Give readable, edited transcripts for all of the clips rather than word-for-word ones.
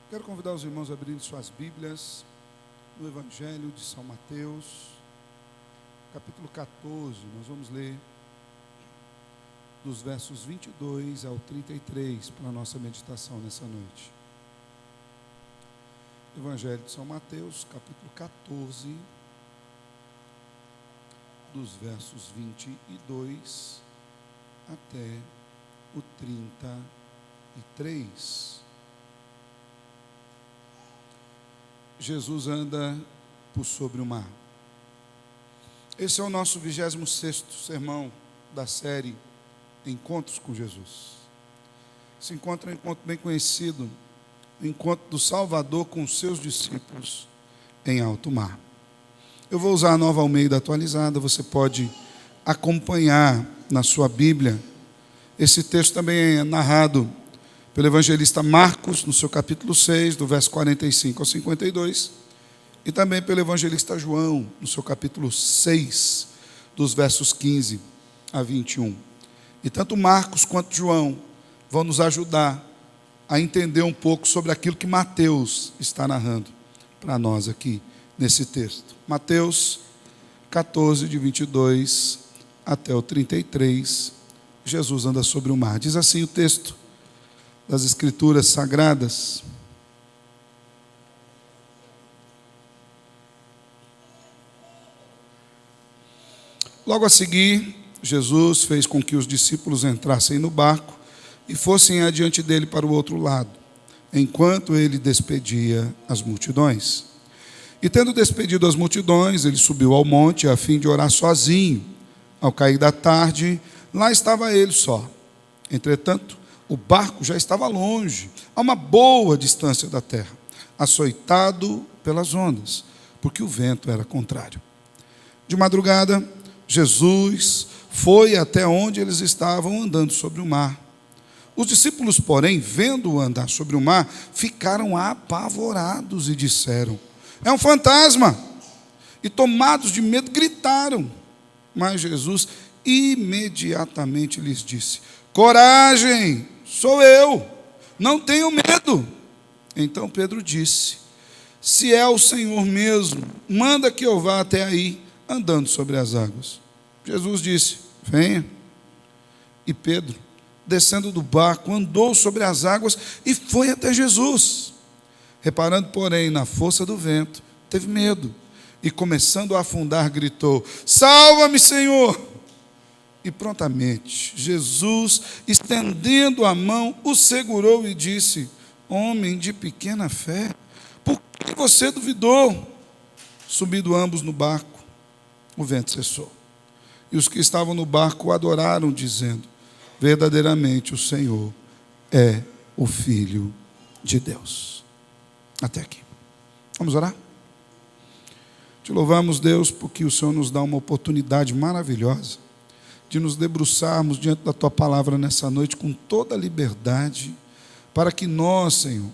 Quero convidar os irmãos a abrirem suas Bíblias no Evangelho de São Mateus, capítulo 14. Nós vamos ler dos versos 22 ao 33 para a nossa meditação nessa noite. Evangelho de São Mateus, capítulo 14, dos versos 22 até o 33. Jesus anda por sobre o mar. Esse é o nosso 26º sermão da série Encontros com Jesus. Se encontra um encontro bem conhecido, o encontro do Salvador com os seus discípulos em alto mar. Eu vou usar a Nova Almeida atualizada, você pode acompanhar na sua Bíblia. Esse texto também é narrado pelo evangelista Marcos, no seu capítulo 6, do verso 45 ao 52, e também pelo evangelista João, no seu capítulo 6, dos versos 15 a 21. E tanto Marcos quanto João vão nos ajudar a entender um pouco sobre aquilo que Mateus está narrando para nós aqui nesse texto. Mateus 14, de 22 até o 33, Jesus anda sobre o mar. Diz assim o texto das Escrituras Sagradas: logo a seguir, Jesus fez com que os discípulos entrassem no barco e fossem adiante dele para o outro lado, enquanto ele despedia as multidões. E tendo despedido as multidões, ele subiu ao monte a fim de orar sozinho. Ao cair da tarde, lá estava ele só. Entretanto, o barco já estava longe, a uma boa distância da terra, açoitado pelas ondas, porque o vento era contrário. De madrugada, Jesus foi até onde eles estavam andando sobre o mar. Os discípulos, porém, vendo-o andar sobre o mar, ficaram apavorados e disseram: é um fantasma! E tomados de medo, gritaram. Mas Jesus imediatamente lhes disse: coragem, sou eu, não tenham medo. Então Pedro disse: se é o Senhor mesmo, manda que eu vá até aí, andando sobre as águas. Jesus disse: venha. E Pedro, descendo do barco, andou sobre as águas e foi até Jesus. Reparando, porém, na força do vento, teve medo e, começando a afundar, gritou: salva-me, Senhor! E prontamente Jesus, estendendo a mão, o segurou e disse: homem de pequena fé, por que você duvidou? Subindo ambos no barco, o vento cessou. E os que estavam no barco o adoraram, dizendo: verdadeiramente o Senhor é o Filho de Deus. Até aqui. Vamos orar? Te louvamos, Deus, porque o Senhor nos dá uma oportunidade maravilhosa de nos debruçarmos diante da Tua Palavra nessa noite com toda a liberdade, para que nós, Senhor,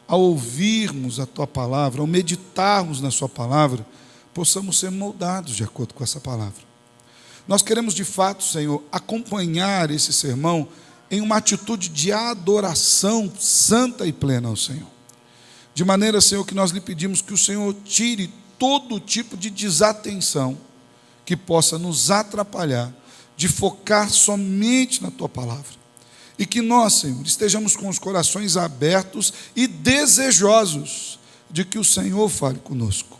ao ouvirmos a Tua Palavra, ao meditarmos na Sua Palavra, possamos ser moldados de acordo com essa Palavra. Nós queremos, de fato, Senhor, acompanhar esse sermão em uma atitude de adoração santa e plena ao Senhor. De maneira, Senhor, que nós lhe pedimos que o Senhor tire todo tipo de desatenção que possa nos atrapalhar de focar somente na Tua Palavra. E que nós, Senhor, estejamos com os corações abertos e desejosos de que o Senhor fale conosco.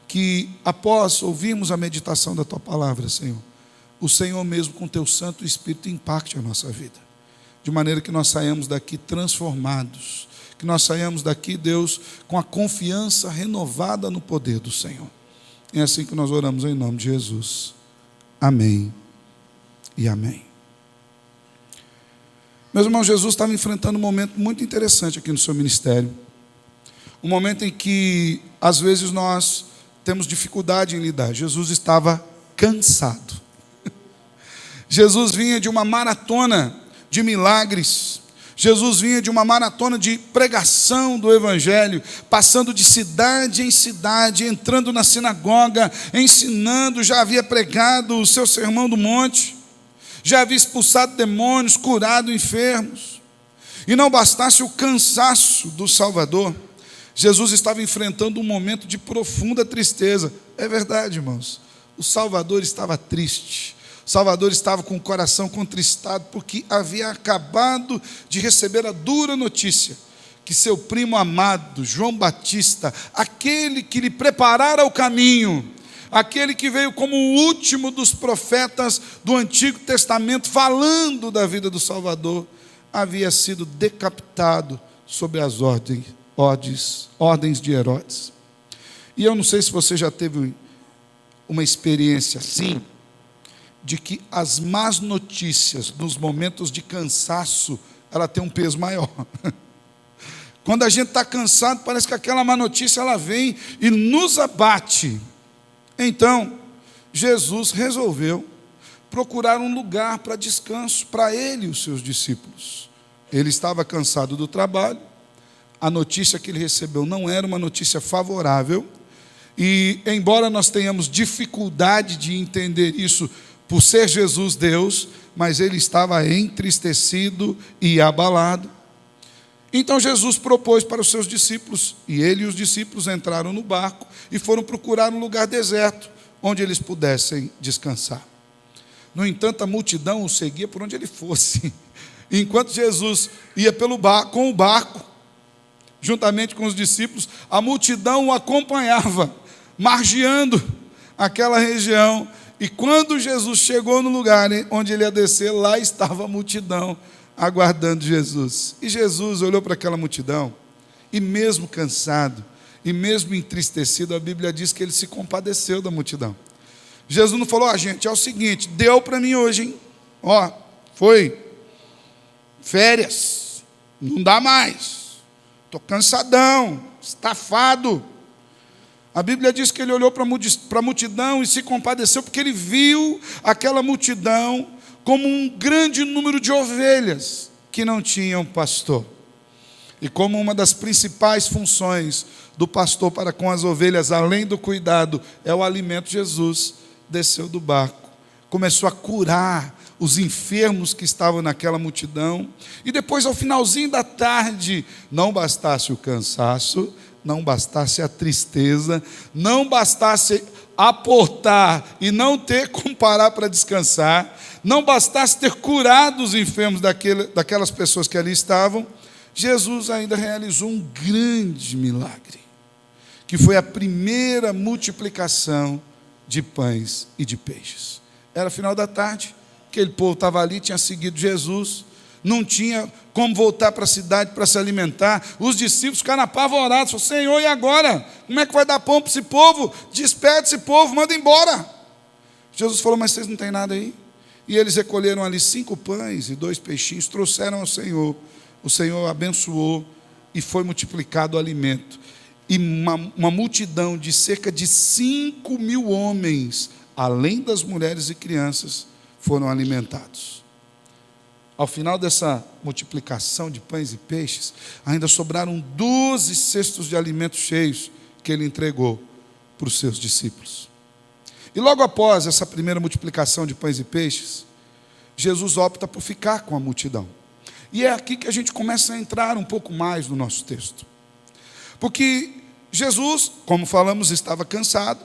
Que após ouvirmos a meditação da Tua Palavra, Senhor, o Senhor mesmo com Teu Santo Espírito impacte a nossa vida. De maneira que nós saiamos daqui transformados. Que nós saiamos daqui, Deus, com a confiança renovada no poder do Senhor. É assim que nós oramos em nome de Jesus. Amém. E amém. Meus irmãos, Jesus estava enfrentando um momento muito interessante aqui no seu ministério. Um momento em que, às vezes, nós temos dificuldade em lidar. Jesus estava cansado. Jesus vinha de uma maratona de milagres. Jesus vinha de uma maratona de pregação do Evangelho, passando de cidade em cidade, entrando na sinagoga, ensinando, já havia pregado o seu sermão do monte. Já havia expulsado demônios, curado enfermos. E não bastasse o cansaço do Salvador, Jesus estava enfrentando um momento de profunda tristeza. É verdade, irmãos. O Salvador estava triste. O Salvador estava com o coração contristado, porque havia acabado de receber a dura notícia que seu primo amado, João Batista, aquele que lhe preparara o caminho, aquele que veio como o último dos profetas do Antigo Testamento, falando da vida do Salvador, havia sido decapitado sob as ordens de Herodes. E eu não sei se você já teve uma experiência assim, de que as más notícias, nos momentos de cansaço, ela tem um peso maior. Quando a gente está cansado, parece que aquela má notícia ela vem e nos abate. Então, Jesus resolveu procurar um lugar para descanso para ele e os seus discípulos. Ele estava cansado do trabalho, a notícia que ele recebeu não era uma notícia favorável, e embora nós tenhamos dificuldade de entender isso por ser Jesus Deus, mas ele estava entristecido e abalado. Então Jesus propôs para os seus discípulos, e ele e os discípulos entraram no barco e foram procurar um lugar deserto, onde eles pudessem descansar. No entanto, a multidão o seguia por onde ele fosse. Enquanto Jesus ia com o barco, juntamente com os discípulos, a multidão o acompanhava, margeando aquela região. E quando Jesus chegou no lugar onde ele ia descer, lá estava a multidão aguardando Jesus. E Jesus olhou para aquela multidão, e mesmo cansado, e mesmo entristecido, a Bíblia diz que ele se compadeceu da multidão. Jesus não falou: gente, é o seguinte, deu para mim hoje, hein? Foi férias, não dá mais, estou cansadão, estafado. A Bíblia diz que ele olhou para a multidão e se compadeceu, porque ele viu aquela multidão como um grande número de ovelhas que não tinham pastor. E como uma das principais funções do pastor para com as ovelhas, além do cuidado, é o alimento, Jesus desceu do barco, começou a curar os enfermos que estavam naquela multidão. E depois, ao finalzinho da tarde, não bastasse o cansaço, não bastasse a tristeza, não bastasse aportar e não ter como parar para descansar, não bastasse ter curado os enfermos daquelas pessoas que ali estavam, Jesus ainda realizou um grande milagre, que foi a primeira multiplicação de pães e de peixes. Era final da tarde, aquele povo estava ali, tinha seguido Jesus, não tinha como voltar para a cidade para se alimentar. Os discípulos ficaram apavorados, falaram: Senhor, e agora? Como é que vai dar pão para esse povo? Despede esse povo, manda embora. Jesus falou: mas vocês não têm nada aí? E eles recolheram ali 5 pães e 2 peixinhos, trouxeram ao Senhor. O Senhor abençoou e foi multiplicado o alimento. E uma multidão de cerca de 5.000 homens, além das mulheres e crianças, foram alimentados. Ao final dessa multiplicação de pães e peixes, ainda sobraram 12 cestos de alimentos cheios que ele entregou para os seus discípulos. E logo após essa primeira multiplicação de pães e peixes, Jesus opta por ficar com a multidão. E é aqui que a gente começa a entrar um pouco mais no nosso texto. Porque Jesus, como falamos, estava cansado,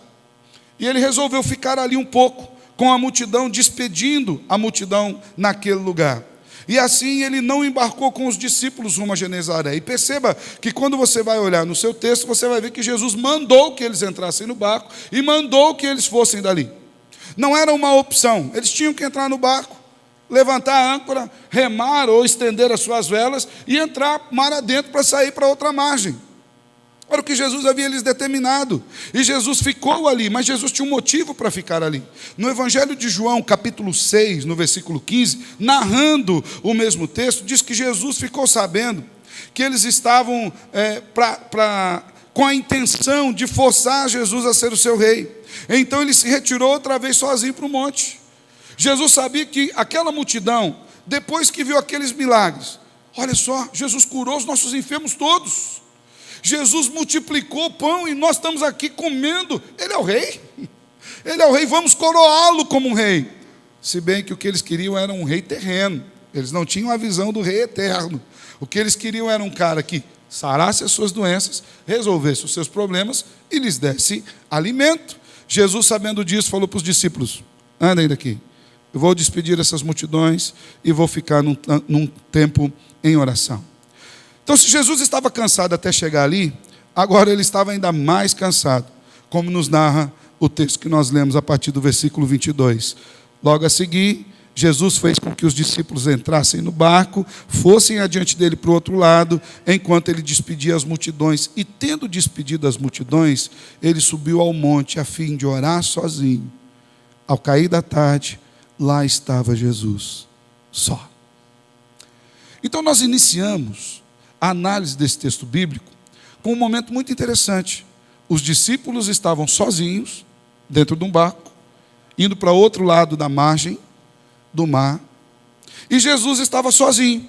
e ele resolveu ficar ali um pouco com a multidão, despedindo a multidão naquele lugar. E assim ele não embarcou com os discípulos rumo a Genezaré. E perceba que quando você vai olhar no seu texto, você vai ver que Jesus mandou que eles entrassem no barco e mandou que eles fossem dali. Não era uma opção, eles tinham que entrar no barco, levantar a âncora, remar ou estender as suas velas e entrar mar adentro para sair para outra margem. Era o que Jesus havia lhes determinado. E Jesus ficou ali, mas Jesus tinha um motivo para ficar ali. No Evangelho de João, capítulo 6, no versículo 15, narrando o mesmo texto, diz que Jesus ficou sabendo que eles estavam com a intenção de forçar Jesus a ser o seu rei. Então ele se retirou outra vez sozinho para o monte. Jesus sabia que aquela multidão, depois que viu aqueles milagres, olha só, Jesus curou os nossos enfermos todos. Jesus multiplicou o pão e nós estamos aqui comendo. Ele é o rei. Ele é o rei, vamos coroá-lo como um rei. Se bem que o que eles queriam era um rei terreno. Eles não tinham a visão do rei eterno. O que eles queriam era um cara que sarasse as suas doenças, resolvesse os seus problemas e lhes desse alimento. Jesus, sabendo disso, falou para os discípulos: andem daqui, eu vou despedir essas multidões e vou ficar num tempo em oração. Então, se Jesus estava cansado até chegar ali, agora ele estava ainda mais cansado, como nos narra o texto que nós lemos a partir do versículo 22. Logo a seguir, Jesus fez com que os discípulos entrassem no barco, fossem adiante dele para o outro lado, enquanto ele despedia as multidões. E tendo despedido as multidões, ele subiu ao monte a fim de orar sozinho. Ao cair da tarde, lá estava Jesus, só. Então nós iniciamos a análise desse texto bíblico com um momento muito interessante. Os discípulos estavam sozinhos, dentro de um barco, indo para outro lado da margem do mar, e Jesus estava sozinho,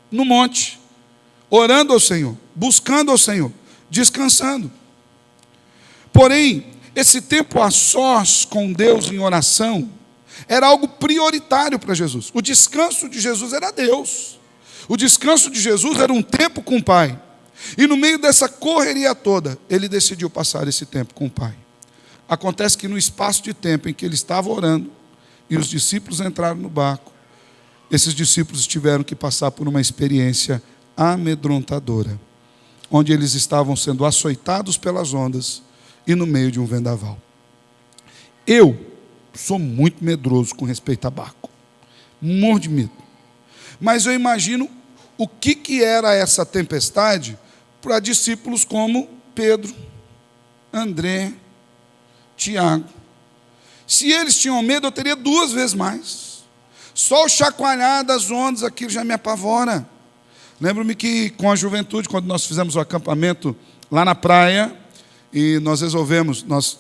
no monte, orando ao Senhor, buscando ao Senhor, descansando. Porém, esse tempo a sós com Deus em oração era algo prioritário para Jesus. O descanso de Jesus era Deus. O descanso de Jesus era um tempo com o Pai. E no meio dessa correria toda, ele decidiu passar esse tempo com o Pai. Acontece que no espaço de tempo em que ele estava orando, e os discípulos entraram no barco, esses discípulos tiveram que passar por uma experiência amedrontadora, onde eles estavam sendo açoitados pelas ondas e no meio de um vendaval. Eu sou muito medroso com respeito a barco, morro de medo. Mas eu imagino o que era essa tempestade para discípulos como Pedro, André, Tiago. Se eles tinham medo, eu teria 2 vezes mais. Só o chacoalhar das ondas, aquilo já me apavora. Lembro-me que com a juventude, quando nós fizemos o acampamento lá na praia, e nós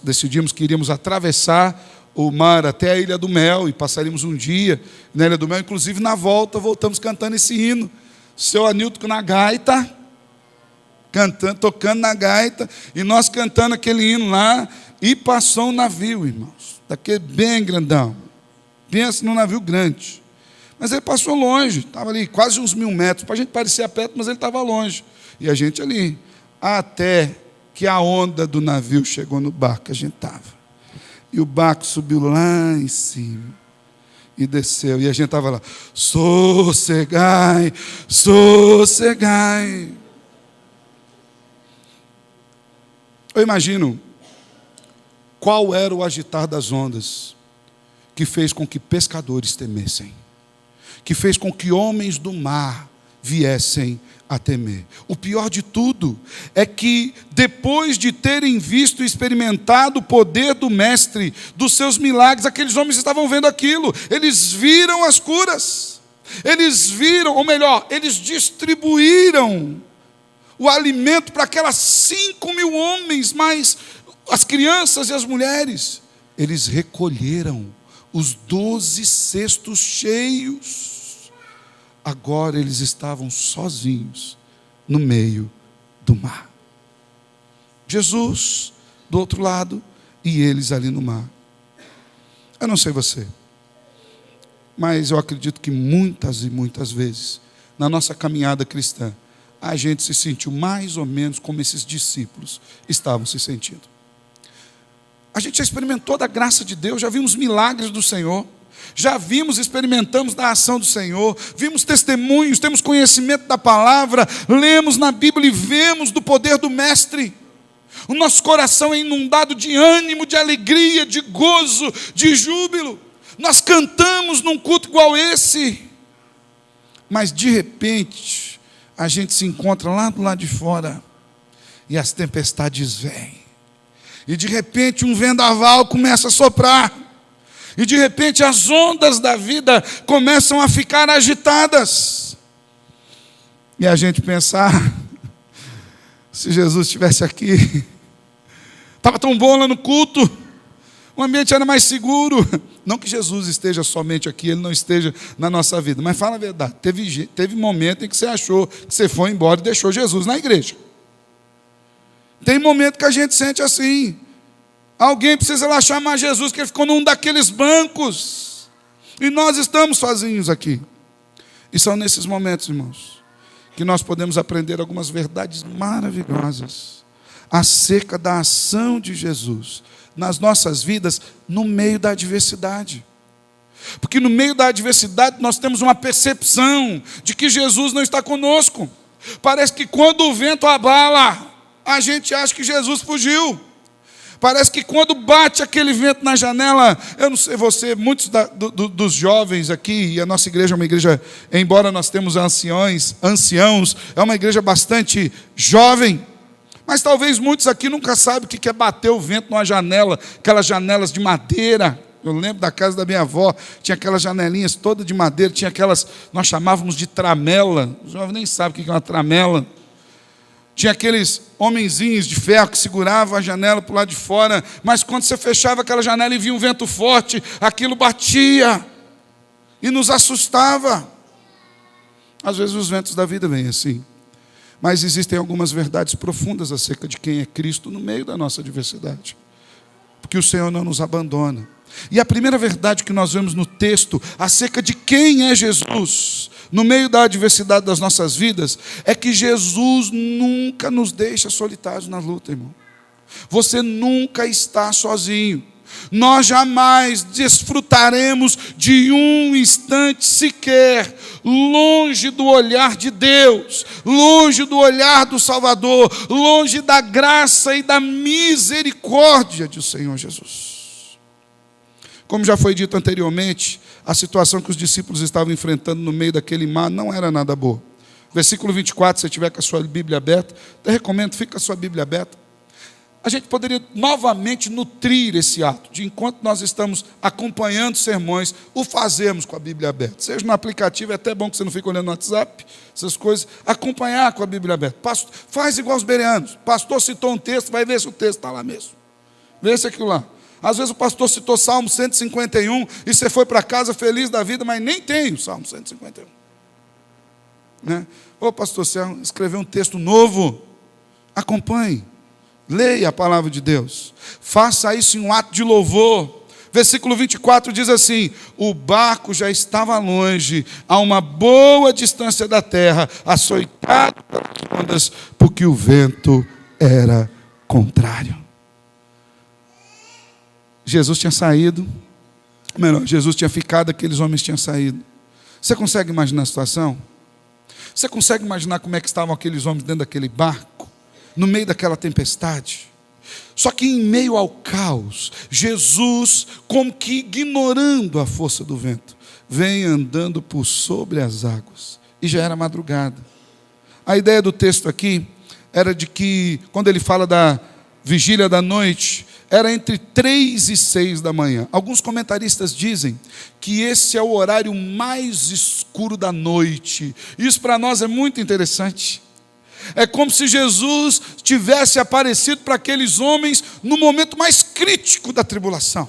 decidimos que iríamos atravessar o mar até a Ilha do Mel, e passaríamos um dia na Ilha do Mel. Inclusive na volta voltamos cantando esse hino. Seu Anilton na gaita, tocando na gaita, e nós cantando aquele hino lá, e passou um navio, irmãos, daquele bem grandão. Pensa num navio grande. Mas ele passou longe, estava ali quase uns 1000 metros, para a gente parecer perto, mas ele estava longe. E a gente ali, até que a onda do navio chegou no barco que a gente estava. E o barco subiu lá em cima e desceu. E a gente estava lá: sossegai, sossegai. Eu imagino qual era o agitar das ondas que fez com que pescadores temessem, que fez com que homens do mar viessem a temer. O pior de tudo é que, depois de terem visto e experimentado o poder do Mestre, dos seus milagres, aqueles homens estavam vendo aquilo, eles viram as curas, eles viram, ou melhor, eles distribuíram o alimento para aquelas 5.000 homens, mais as crianças e as mulheres. Eles recolheram os 12 cestos cheios. Agora eles estavam sozinhos no meio do mar. Jesus do outro lado e eles ali no mar. Eu não sei você, mas eu acredito que muitas e muitas vezes, na nossa caminhada cristã, a gente se sentiu mais ou menos como esses discípulos estavam se sentindo. A gente já experimentou da graça de Deus, já vimos milagres do Senhor, já vimos, experimentamos da ação do Senhor, vimos testemunhos, temos conhecimento da palavra, lemos na Bíblia e vemos do poder do Mestre. O nosso coração é inundado de ânimo, de alegria, de gozo, de júbilo. Nós cantamos num culto igual esse, mas de repente a gente se encontra lá do lado de fora e as tempestades vêm. E de repente um vendaval começa a soprar. E de repente as ondas da vida começam a ficar agitadas. E a gente pensar, se Jesus estivesse aqui, estava tão bom lá no culto, o ambiente era mais seguro. Não que Jesus esteja somente aqui, Ele não esteja na nossa vida, mas fala a verdade, teve momento em que você achou que você foi embora e deixou Jesus na igreja. Tem momento que a gente sente assim. Alguém precisa lá chamar Jesus, que ele ficou num daqueles bancos. E nós estamos sozinhos aqui. E são nesses momentos, irmãos, que nós podemos aprender algumas verdades maravilhosas acerca da ação de Jesus nas nossas vidas no meio da adversidade. Porque no meio da adversidade nós temos uma percepção de que Jesus não está conosco. Parece que quando o vento abala, a gente acha que Jesus fugiu. Parece que quando bate aquele vento na janela, eu não sei você, muitos dos jovens aqui, e a nossa igreja é uma igreja, embora nós temos anciãos, é uma igreja bastante jovem, mas talvez muitos aqui nunca sabem o que é bater o vento numa janela, aquelas janelas de madeira. Eu lembro da casa da minha avó, tinha aquelas janelinhas todas de madeira, tinha aquelas, nós chamávamos de tramela, os jovens nem sabem o que é uma tramela. Tinha aqueles homenzinhos de ferro que seguravam a janela para o lado de fora, mas quando você fechava aquela janela e via um vento forte, aquilo batia e nos assustava. Às vezes os ventos da vida vêm assim, mas existem algumas verdades profundas acerca de quem é Cristo no meio da nossa adversidade, porque o Senhor não nos abandona. E a primeira verdade que nós vemos no texto acerca de quem é Jesus no meio da adversidade das nossas vidas é que Jesus nunca nos deixa solitários na luta, irmão. Você nunca está sozinho. Nós jamais desfrutaremos de um instante sequer longe do olhar de Deus, longe do olhar do Salvador, longe da graça e da misericórdia do Senhor Jesus. Como já foi dito anteriormente, a situação que os discípulos estavam enfrentando no meio daquele mar não era nada boa. Versículo 24, se você tiver com a sua Bíblia aberta, eu recomendo, fica com a sua Bíblia aberta. A gente poderia novamente nutrir esse ato, de enquanto nós estamos acompanhando sermões, o fazermos com a Bíblia aberta. Seja no aplicativo, é até bom que você não fique olhando no WhatsApp, essas coisas, acompanhar com a Bíblia aberta. Pastor, faz igual os bereanos, pastor citou um texto, vai ver se o texto está lá mesmo. Vê se aquilo lá. Às vezes o pastor citou Salmo 151 e você foi para casa feliz da vida, mas nem tem o Salmo 151. Né? Ô pastor, você escreveu um texto novo, acompanhe, leia a palavra de Deus, faça isso em um ato de louvor. Versículo 24 diz assim: o barco já estava longe, a uma boa distância da terra, açoitado pelas ondas, porque o vento era contrário. Jesus tinha saído, melhor, Jesus tinha ficado, aqueles homens tinham saído. Você consegue imaginar a situação? Você consegue imaginar como é que estavam aqueles homens dentro daquele barco, no meio daquela tempestade? Só que em meio ao caos, Jesus, como que ignorando a força do vento, vem andando por sobre as águas. E já era madrugada. A ideia do texto aqui era de que, quando ele fala da vigília da noite, era entre 3 e 6 da manhã. Alguns comentaristas dizem que esse é o horário mais escuro da noite. Isso para nós é muito interessante. É como se Jesus tivesse aparecido para aqueles homens no momento mais crítico da tribulação,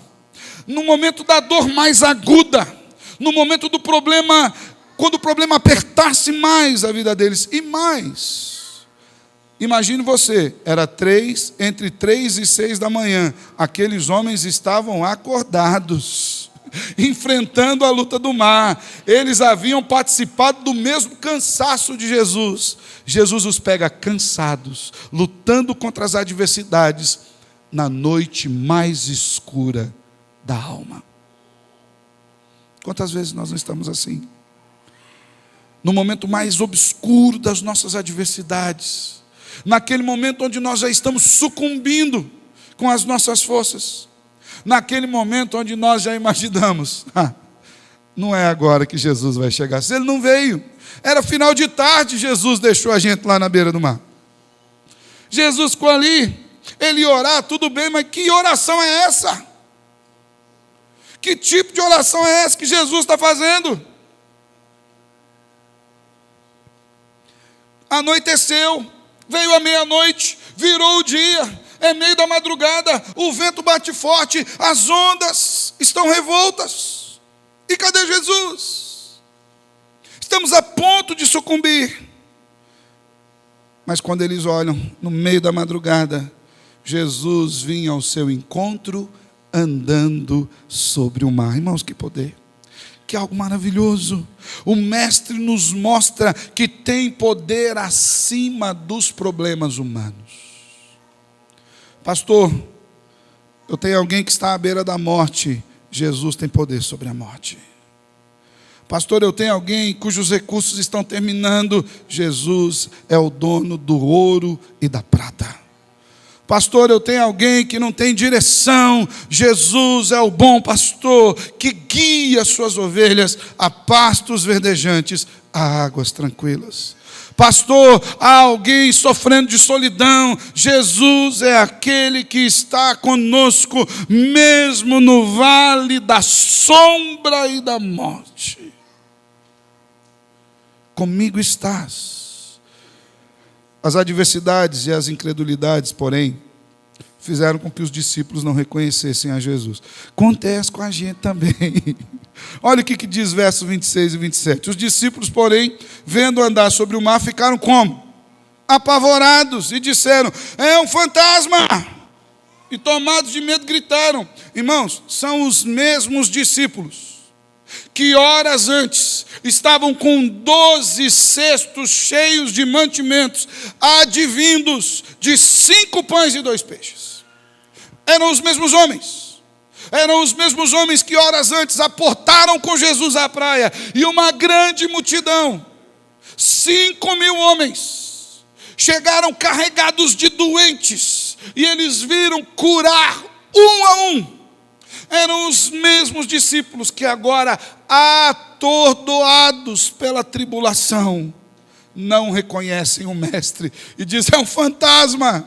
no momento da dor mais aguda, no momento do problema, quando o problema apertasse mais a vida deles. E mais, imagine você, era entre 3 e 6 da manhã, aqueles homens estavam acordados, enfrentando a luta do mar. Eles haviam participado do mesmo cansaço de Jesus. Jesus os pega cansados, lutando contra as adversidades, na noite mais escura da alma. Quantas vezes nós não estamos assim? No momento mais obscuro das nossas adversidades, naquele momento onde nós já estamos sucumbindo com as nossas forças, naquele momento onde nós já imaginamos, não é agora que Jesus vai chegar. Se ele não veio, era final de tarde, Jesus deixou a gente lá na beira do mar. Jesus ficou ali, ele ia orar, tudo bem, mas que oração é essa? Que tipo de oração é essa que Jesus está fazendo? Anoiteceu, veio a meia-noite, virou o dia, é meio da madrugada, o vento bate forte, as ondas estão revoltas. E cadê Jesus? Estamos a ponto de sucumbir. Mas quando eles olham, no meio da madrugada, Jesus vinha ao seu encontro, andando sobre o mar. Irmãos, que poder! que algo maravilhoso. O mestre nos mostra que tem poder acima dos problemas humanos. Pastor, eu tenho alguém que está à beira da morte. Jesus tem poder sobre a morte. Pastor, eu tenho alguém cujos recursos estão terminando. Jesus é o dono do ouro e da prata. Pastor, eu tenho alguém que não tem direção. Jesus é o bom pastor que guia suas ovelhas a pastos verdejantes, a águas tranquilas. Pastor, há alguém sofrendo de solidão. Jesus é aquele que está conosco, mesmo no vale da sombra e da morte. Comigo estás. As adversidades e as incredulidades, porém, fizeram com que os discípulos não reconhecessem a Jesus. Acontece com a gente também. Olha o que diz versos 26 e 27. Os discípulos, porém, vendo andar sobre o mar, ficaram como? Apavorados, e disseram: é um fantasma! E tomados de medo gritaram. Irmãos, são os mesmos discípulos que horas antes estavam com 12 cestos cheios de mantimentos, advindos de 5 pães e 2 peixes. Eram os mesmos homens. Eram os mesmos homens que horas antes aportaram com Jesus à praia. E uma grande multidão, 5.000 homens, chegaram carregados de doentes. E eles viram curar um a um. Eram os mesmos discípulos que agora, atordoados pela tribulação, não reconhecem o mestre e dizem: é um fantasma.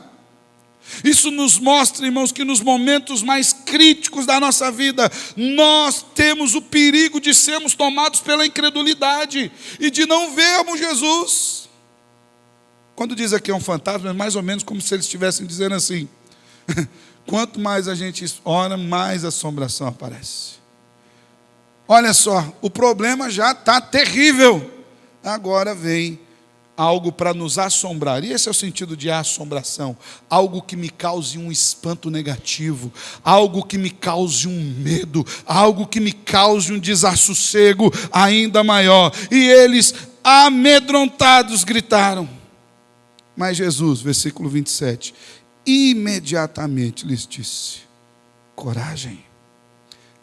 Isso nos mostra, irmãos, que nos momentos mais críticos da nossa vida, nós temos o perigo de sermos tomados pela incredulidade e de não vermos Jesus. Quando diz aqui é um fantasma, é mais ou menos como se eles estivessem dizendo assim: quanto mais a gente ora, mais assombração aparece. Olha só, o problema já está terrível. Agora vem algo para nos assombrar. E esse é o sentido de assombração. Algo que me cause um espanto negativo. Algo que me cause um medo. Algo que me cause um desassossego ainda maior. E eles, amedrontados, gritaram. Mas Jesus, versículo 27, imediatamente lhes disse: coragem,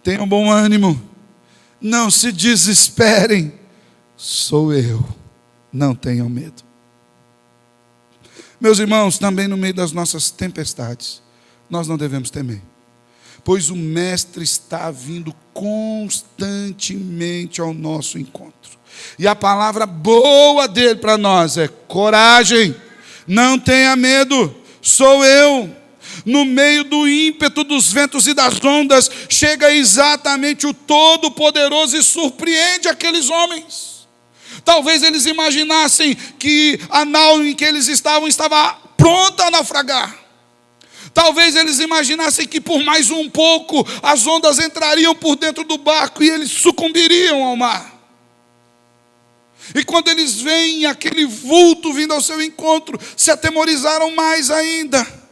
tenham bom ânimo, não se desesperem, sou eu, não tenham medo. Meus irmãos, também no meio das nossas tempestades, nós não devemos temer, pois o Mestre está vindo constantemente ao nosso encontro. E a palavra boa dele para nós é: coragem, não tenha medo, sou eu. No meio do ímpeto dos ventos e das ondas, chega exatamente o Todo-Poderoso e surpreende aqueles homens. Talvez eles imaginassem que a nau em que eles estavam estava pronta a naufragar. Talvez eles imaginassem que por mais um pouco as ondas entrariam por dentro do barco e eles sucumbiriam ao mar. E quando eles veem aquele vulto vindo ao seu encontro, se atemorizaram mais ainda.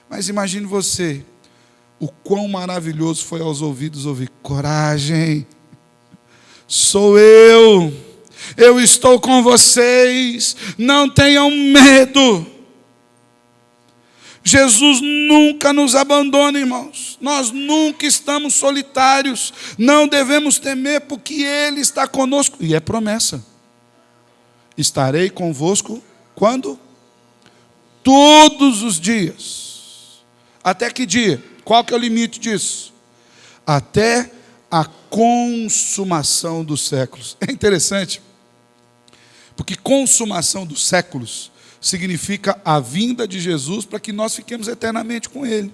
Mas imagine você, o quão maravilhoso foi aos ouvidos ouvir: coragem, sou eu estou com vocês, não tenham medo. Jesus nunca nos abandona, irmãos. Nós nunca estamos solitários, não devemos temer, porque Ele está conosco, e é promessa: estarei convosco quando? Todos os dias. Até que dia? Qual que é o limite disso? Até a consumação dos séculos. É interessante, porque consumação dos séculos significa a vinda de Jesus para que nós fiquemos eternamente com Ele.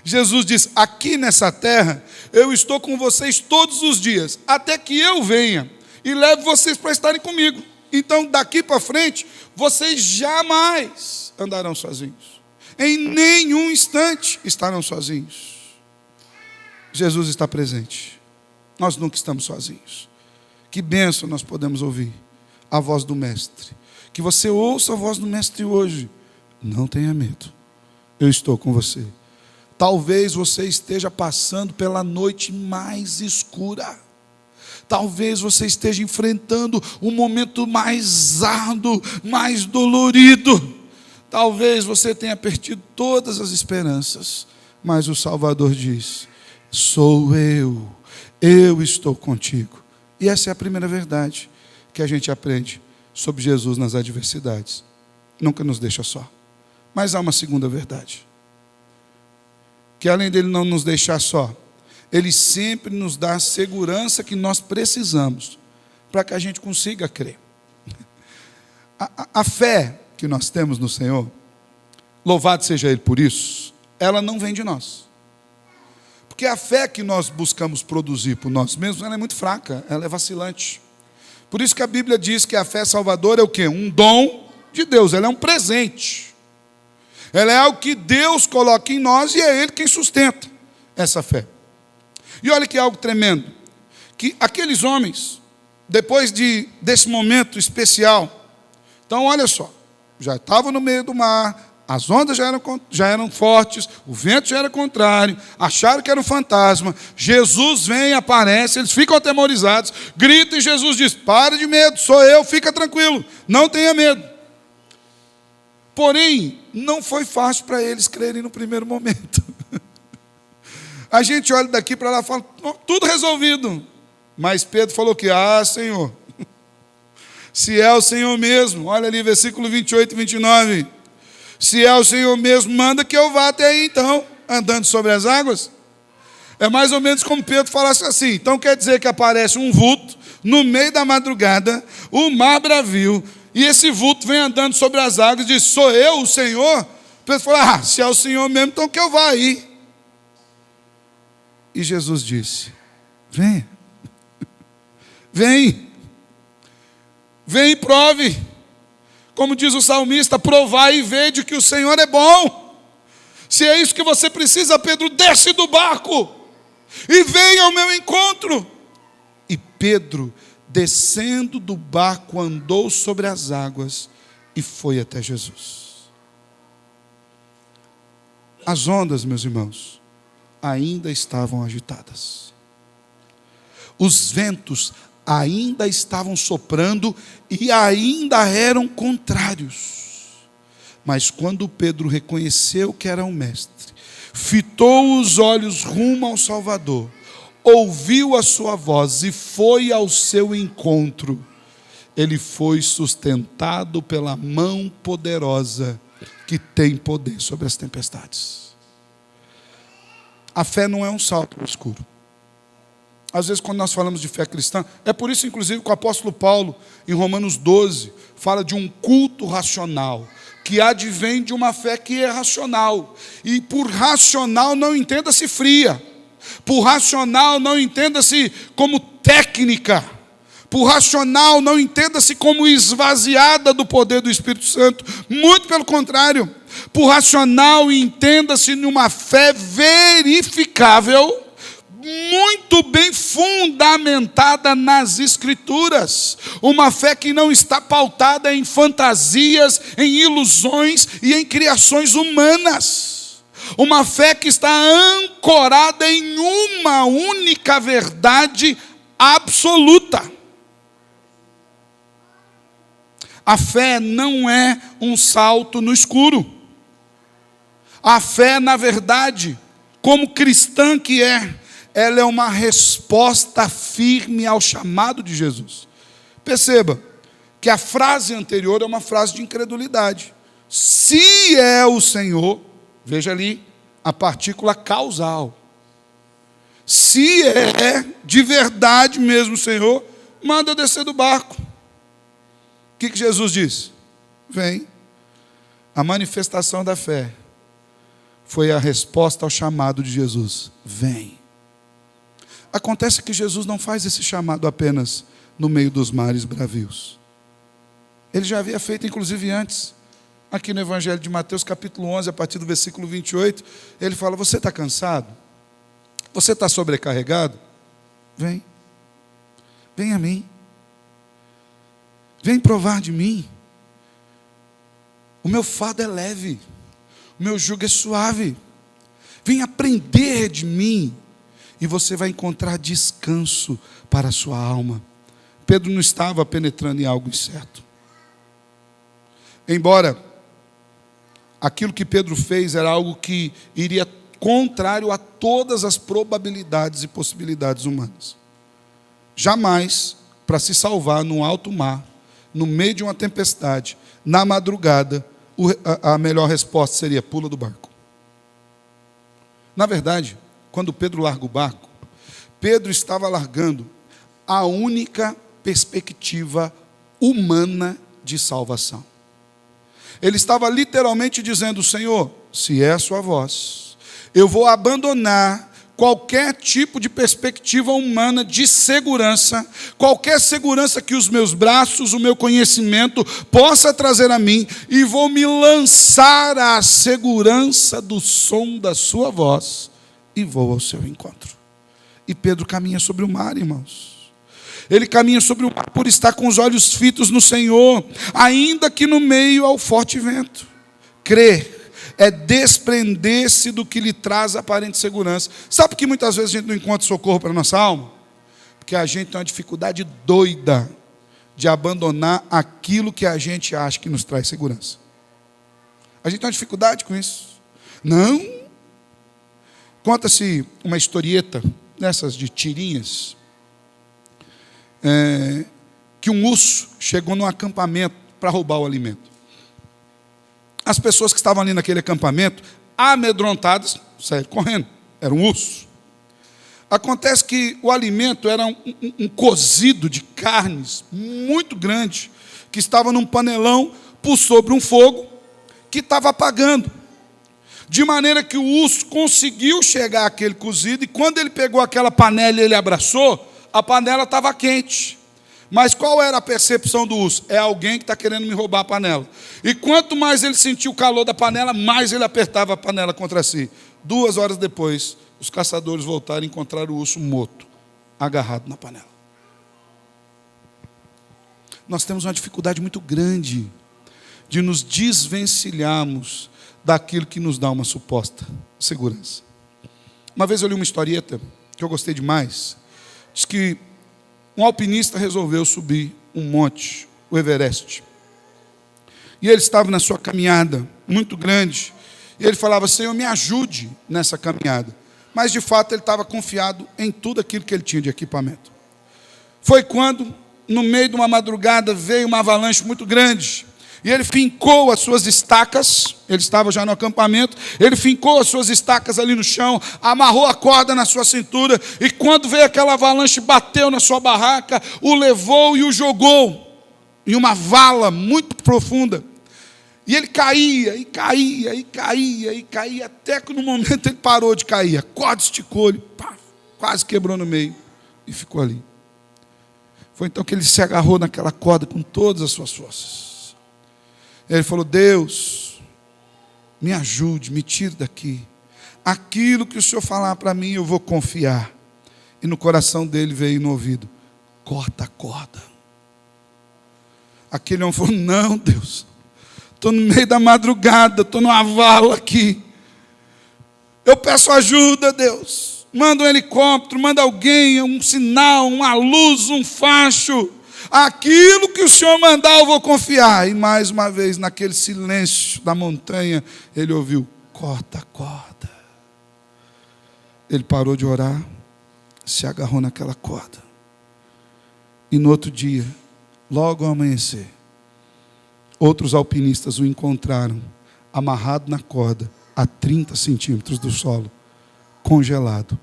Jesus diz: aqui nessa terra, eu estou com vocês todos os dias, até que eu venha e leve vocês para estarem comigo. Então, daqui para frente, vocês jamais andarão sozinhos. Em nenhum instante estarão sozinhos. Jesus está presente. Nós nunca estamos sozinhos. Que bênção nós podemos ouvir a voz do Mestre. Que você ouça a voz do Mestre hoje. Não tenha medo, eu estou com você. Talvez você esteja passando pela noite mais escura. Talvez você esteja enfrentando um momento mais árduo, mais dolorido. Talvez você tenha perdido todas as esperanças. Mas o Salvador diz: sou eu estou contigo. E essa é a primeira verdade que a gente aprende sobre Jesus nas adversidades. Nunca nos deixa só. Mas há uma segunda verdade, que além dele não nos deixar só, ele sempre nos dá a segurança que nós precisamos para que a gente consiga crer. A fé que nós temos no Senhor, louvado seja Ele por isso, ela não vem de nós. Porque a fé que nós buscamos produzir por nós mesmos, ela é muito fraca, ela é vacilante. Por isso que a Bíblia diz que a fé salvadora é o quê? Um dom de Deus, ela é um presente. Ela é algo que Deus coloca em nós e é Ele quem sustenta essa fé. E olha que algo tremendo, que aqueles homens, depois desse momento especial, então olha só, já estavam no meio do mar, as ondas já eram fortes, o vento já era contrário, acharam que era um fantasma, Jesus vem, aparece, eles ficam atemorizados, gritam e Jesus diz: pare de medo, sou eu, fica tranquilo, não tenha medo. Porém, não foi fácil para eles crerem no primeiro momento. A gente olha daqui para lá e fala: tudo resolvido. Mas Pedro falou que: Senhor, se é o Senhor mesmo, olha ali, versículo 28 e 29. Se é o Senhor mesmo, manda que eu vá até aí então, andando sobre as águas. É mais ou menos como Pedro falasse assim. Então quer dizer que aparece um vulto no meio da madrugada, o mar bravio, e esse vulto vem andando sobre as águas e diz: sou eu, o Senhor? Pedro falou: se é o Senhor mesmo, então que eu vá aí. E Jesus disse: venha, vem e prove. Como diz o salmista: provai e vede que o Senhor é bom. Se é isso que você precisa, Pedro, desce do barco e venha ao meu encontro. E Pedro, descendo do barco, andou sobre as águas e foi até Jesus. As ondas, meus irmãos, ainda estavam agitadas. Os ventos ainda estavam soprando e ainda eram contrários. Mas quando Pedro reconheceu que era um mestre, fitou os olhos rumo ao Salvador, ouviu a sua voz e foi ao seu encontro, ele foi sustentado pela mão poderosa que tem poder sobre as tempestades. A fé não é um salto no escuro. Às vezes, quando nós falamos de fé cristã, é por isso, inclusive, que o apóstolo Paulo, em Romanos 12, fala de um culto racional, que advém de uma fé que é racional. E por racional não entenda-se fria. Por racional não entenda-se como técnica. Por racional não entenda-se como esvaziada do poder do Espírito Santo. Muito pelo contrário. Por racional entenda-se numa fé verificável, muito bem fundamentada nas Escrituras. Uma fé que não está pautada em fantasias, em ilusões e em criações humanas. Uma fé que está ancorada em uma única verdade absoluta. A fé não é um salto no escuro. A fé, na verdade, como cristã que ela é uma resposta firme ao chamado de Jesus. Perceba que a frase anterior é uma frase de incredulidade. Se é o Senhor, veja ali a partícula causal. Se é de verdade mesmo o Senhor, manda eu descer do barco. O que Jesus disse? Vem. A manifestação da fé foi a resposta ao chamado de Jesus. Vem. Acontece que Jesus não faz esse chamado apenas no meio dos mares bravios. Ele já havia feito, inclusive, antes. Aqui no Evangelho de Mateus, capítulo 11, a partir do versículo 28, ele fala: você está cansado? Você está sobrecarregado? Vem. Vem a mim. Vem provar de mim. O meu fardo é leve. O meu jugo é suave. Vem aprender de mim. e você vai encontrar descanso para a sua alma. Pedro não estava penetrando em algo incerto. Embora aquilo que Pedro fez era algo que iria contrário a todas as probabilidades e possibilidades humanas. Jamais, para se salvar num alto mar, no meio de uma tempestade, na madrugada, a melhor resposta seria: pula do barco. Na verdade, quando Pedro larga o barco, Pedro estava largando a única perspectiva humana de salvação. Ele estava literalmente dizendo: Senhor, se é a sua voz, eu vou abandonar qualquer tipo de perspectiva humana de segurança, qualquer segurança que os meus braços, o meu conhecimento possa trazer a mim, e vou me lançar à segurança do som da sua voz, e vou ao seu encontro. E Pedro caminha sobre o mar, irmãos. Ele caminha sobre o mar por estar com os olhos fitos no Senhor, ainda que no meio ao forte vento. Crer é desprender-se do que lhe traz aparente segurança. Sabe por que muitas vezes a gente não encontra socorro para a nossa alma? Porque a gente tem uma dificuldade doida de abandonar aquilo que a gente acha que nos traz segurança. A gente tem uma dificuldade com isso. Não. Conta-se uma historieta, dessas de tirinhas, que um urso chegou num acampamento para roubar o alimento. As pessoas que estavam ali naquele acampamento, amedrontadas, saíram correndo. Era um urso. Acontece que o alimento era um cozido de carnes muito grande, que estava num panelão por sobre um fogo que estava apagando. De maneira que o urso conseguiu chegar àquele cozido, e quando ele pegou aquela panela e ele abraçou, a panela estava quente. Mas qual era a percepção do urso? É alguém que está querendo me roubar a panela. E quanto mais ele sentiu o calor da panela, mais ele apertava a panela contra si. 2 horas depois, os caçadores voltaram e encontraram o urso morto, agarrado na panela. Nós temos uma dificuldade muito grande de nos desvencilharmos daquilo que nos dá uma suposta segurança. Uma vez eu li uma historieta que eu gostei demais. Diz que um alpinista resolveu subir um monte, o Everest. E ele estava na sua caminhada muito grande. E ele falava: Senhor, me ajude nessa caminhada. Mas de fato ele estava confiado em tudo aquilo que ele tinha de equipamento. Foi quando, no meio de uma madrugada, veio uma avalanche muito grande. E ele fincou as suas estacas, ele estava já no acampamento, ele fincou as suas estacas ali no chão, amarrou a corda na sua cintura, e quando veio aquela avalanche, bateu na sua barraca, o levou e o jogou em uma vala muito profunda. E ele caía, e caía, e caía, e caía, até que no momento ele parou de cair, a corda esticou, ele quase quebrou no meio, e ficou ali. Foi então que ele se agarrou naquela corda com todas as suas forças. Ele falou: Deus, me ajude, me tire daqui. Aquilo que o Senhor falar para mim, eu vou confiar. E no coração dele veio no ouvido: corta a corda. Aquele homem falou: não, Deus, estou no meio da madrugada, estou numa vala aqui. Eu peço ajuda, Deus. Manda um helicóptero, manda alguém, um sinal, uma luz, um facho. Aquilo que o Senhor mandar, eu vou confiar. E mais uma vez, naquele silêncio da montanha, ele ouviu: corta a corda. Ele parou de orar, se agarrou naquela corda. E no outro dia, logo ao amanhecer, outros alpinistas o encontraram amarrado na corda, a 30 centímetros do solo, congelado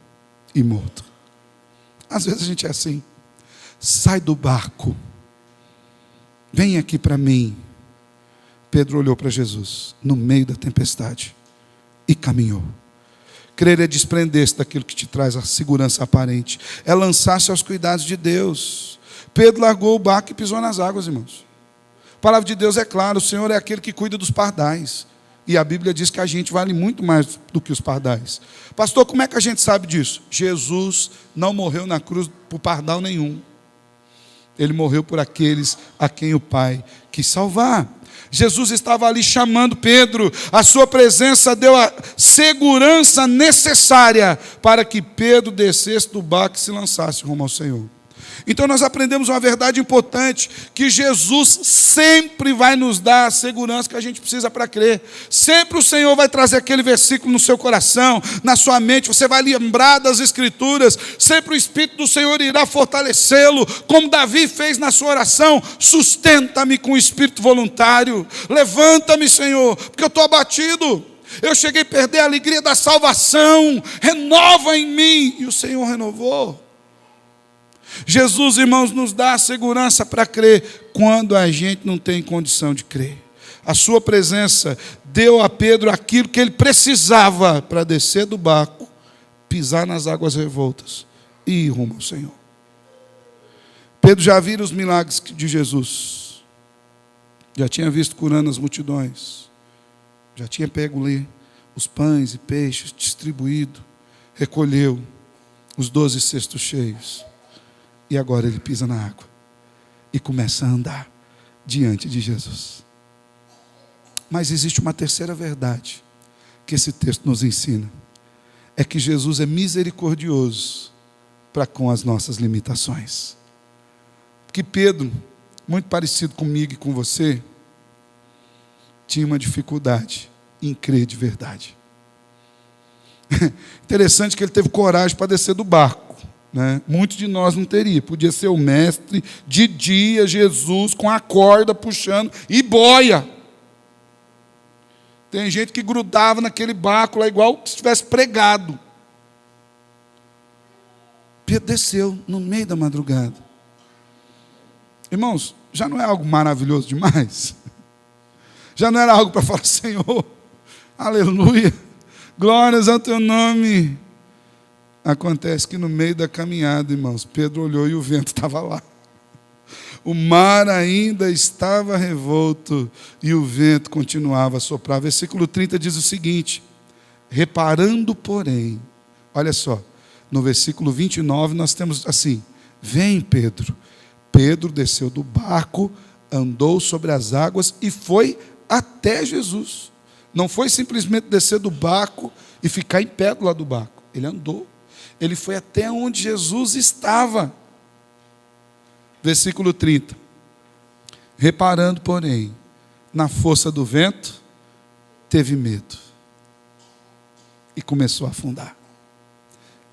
e morto. Às vezes a gente é assim. Sai do barco, vem aqui para mim. Pedro olhou para Jesus no meio da tempestade e caminhou. Crer é desprender-se daquilo que te traz a segurança aparente, é lançar-se aos cuidados de Deus. Pedro largou o barco e pisou nas águas, irmãos. A palavra de Deus é clara: o Senhor é aquele que cuida dos pardais. E a Bíblia diz que a gente vale muito mais do que os pardais. Pastor, como é que a gente sabe disso? Jesus não morreu na cruz por pardal nenhum. Ele morreu por aqueles a quem o Pai quis salvar. Jesus estava ali chamando Pedro. A sua presença deu a segurança necessária para que Pedro descesse do barco e se lançasse rumo ao Senhor. Então nós aprendemos uma verdade importante, que Jesus sempre vai nos dar a segurança que a gente precisa para crer. Sempre o Senhor vai trazer aquele versículo no seu coração, na sua mente, você vai lembrar das Escrituras. Sempre o Espírito do Senhor irá fortalecê-lo, como Davi fez na sua oração: sustenta-me com o espírito voluntário, levanta-me, Senhor, porque eu estou abatido, eu cheguei a perder a alegria da salvação, renova em mim. E o Senhor renovou. Jesus, irmãos, nos dá a segurança para crer quando a gente não tem condição de crer. A sua presença deu a Pedro aquilo que ele precisava para descer do barco, pisar nas águas revoltas e ir rumo ao Senhor. Pedro já vira os milagres de Jesus, já tinha visto curando as multidões, já tinha pego ali os pães e peixes, distribuído, recolheu os 12 cestos cheios. E agora ele pisa na água e começa a andar diante de Jesus. Mas existe uma terceira verdade que esse texto nos ensina: é que Jesus é misericordioso para com as nossas limitações. Porque Pedro, muito parecido comigo e com você, tinha uma dificuldade em crer de verdade. Interessante que ele teve coragem para descer do barco. Muitos de nós não teria. Podia ser o mestre de dia, Jesus, com a corda puxando e boia. Tem gente que grudava naquele barco lá igual se estivesse pregado. Pedro desceu no meio da madrugada. Irmãos, já não é algo maravilhoso demais? Já não era algo para falar: Senhor, aleluia, glórias ao teu nome. Acontece que no meio da caminhada, irmãos, Pedro olhou e o vento estava lá. O mar ainda estava revolto e o vento continuava a soprar. Versículo 30 diz o seguinte: reparando, porém, olha só, no versículo 29 nós temos assim: vem, Pedro. Pedro desceu do barco, andou sobre as águas e foi até Jesus. Não foi simplesmente descer do barco e ficar em pé do lado do barco. Ele andou. Ele foi até onde Jesus estava. Versículo 30. Reparando, porém, na força do vento, teve medo e começou a afundar.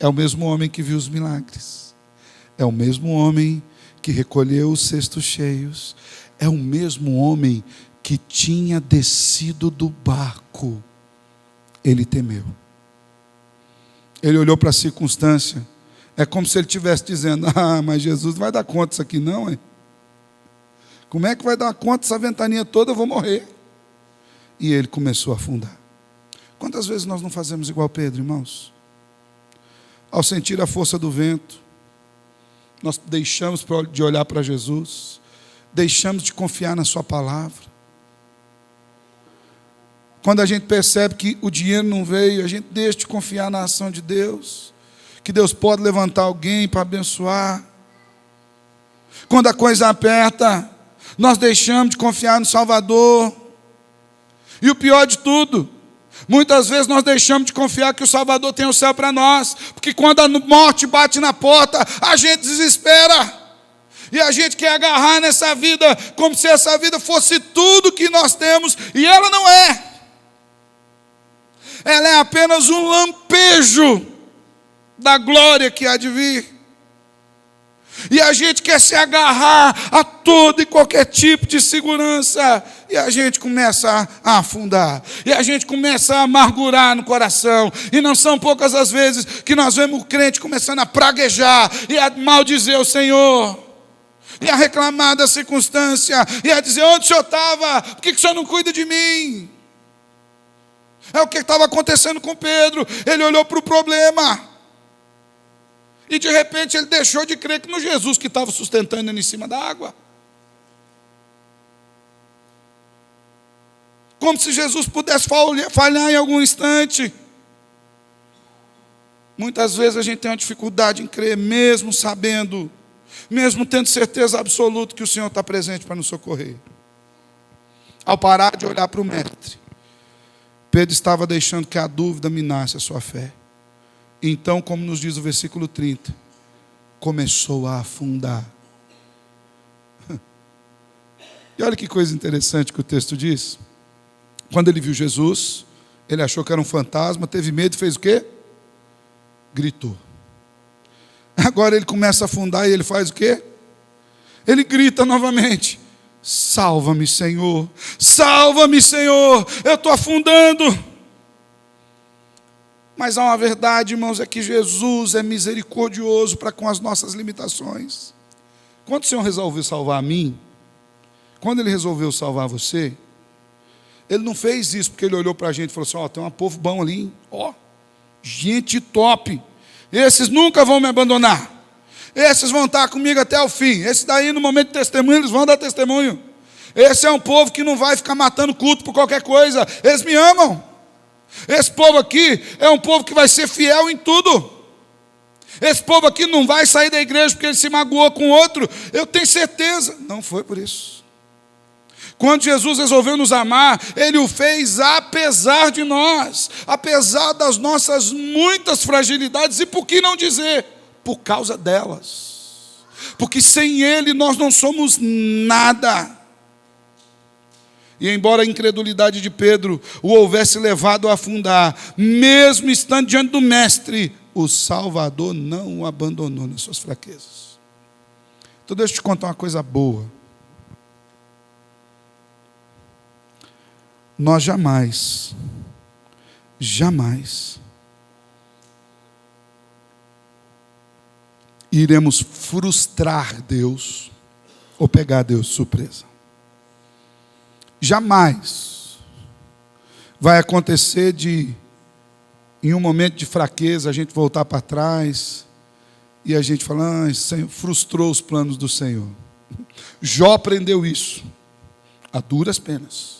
É o mesmo homem que viu os milagres. É o mesmo homem que recolheu os cestos cheios. É o mesmo homem que tinha descido do barco. Ele temeu. Ele olhou para a circunstância. É como se ele estivesse dizendo: mas Jesus não vai dar conta disso aqui não, hein? Como é que vai dar conta dessa ventania toda? Eu vou morrer. E ele começou a afundar. Quantas vezes nós não fazemos igual Pedro, irmãos? Ao sentir a força do vento, nós deixamos de olhar para Jesus, deixamos de confiar na sua palavra. Quando a gente percebe que o dinheiro não veio, a gente deixa de confiar na ação de Deus, que Deus pode levantar alguém para abençoar. Quando a coisa aperta, nós deixamos de confiar no Salvador. E o pior de tudo, muitas vezes nós deixamos de confiar que o Salvador tem o céu para nós, porque quando a morte bate na porta, a gente desespera. E a gente quer agarrar nessa vida como se essa vida fosse tudo que nós temos, e ela não é. Ela é apenas um lampejo da glória que há de vir. E a gente quer se agarrar a todo e qualquer tipo de segurança. E a gente começa a afundar. E a gente começa a amargurar no coração. E não são poucas as vezes que nós vemos o crente começando a praguejar e a maldizer o Senhor. E a reclamar da circunstância. E a dizer: onde o Senhor estava? Por que o Senhor não cuida de mim? É o que estava acontecendo com Pedro. Ele olhou para o problema. E de repente ele deixou de crer que no Jesus que estava sustentando ele em cima da água. Como se Jesus pudesse falhar em algum instante. Muitas vezes a gente tem uma dificuldade em crer, mesmo sabendo, mesmo tendo certeza absoluta que o Senhor está presente para nos socorrer. Ao parar de olhar para o mestre, Pedro estava deixando que a dúvida minasse a sua fé. Então, como nos diz o versículo 30, começou a afundar. E olha que coisa interessante que o texto diz. Quando ele viu Jesus, ele achou que era um fantasma, teve medo e fez o quê? Gritou. Agora ele começa a afundar e ele faz o quê? Ele grita novamente: salva-me, Senhor, salva-me, Senhor, eu estou afundando. Mas há uma verdade, irmãos, é que Jesus é misericordioso para com as nossas limitações. Quando o Senhor resolveu salvar a mim, quando Ele resolveu salvar você, Ele não fez isso porque Ele olhou para a gente e falou assim: ó, tem um povo bom ali, hein? Ó, gente top, esses nunca vão me abandonar, esses vão estar comigo até o fim, esses daí no momento de testemunho, eles vão dar testemunho, esse é um povo que não vai ficar matando culto por qualquer coisa, eles me amam, esse povo aqui é um povo que vai ser fiel em tudo, esse povo aqui não vai sair da igreja porque ele se magoou com outro, eu tenho certeza. Não foi por isso. Quando Jesus resolveu nos amar, Ele o fez apesar de nós, apesar das nossas muitas fragilidades, e por que não dizer, por causa delas, porque sem Ele nós não somos nada. E embora a incredulidade de Pedro o houvesse levado a afundar, mesmo estando diante do Mestre, o Salvador não o abandonou nas suas fraquezas. Então deixa eu te contar uma coisa boa. Nós jamais iremos frustrar Deus ou pegar Deus de surpresa. Jamais vai acontecer de, em um momento de fraqueza, a gente voltar para trás e a gente falar: Senhor, frustrou os planos do Senhor. Jó aprendeu isso a duras penas.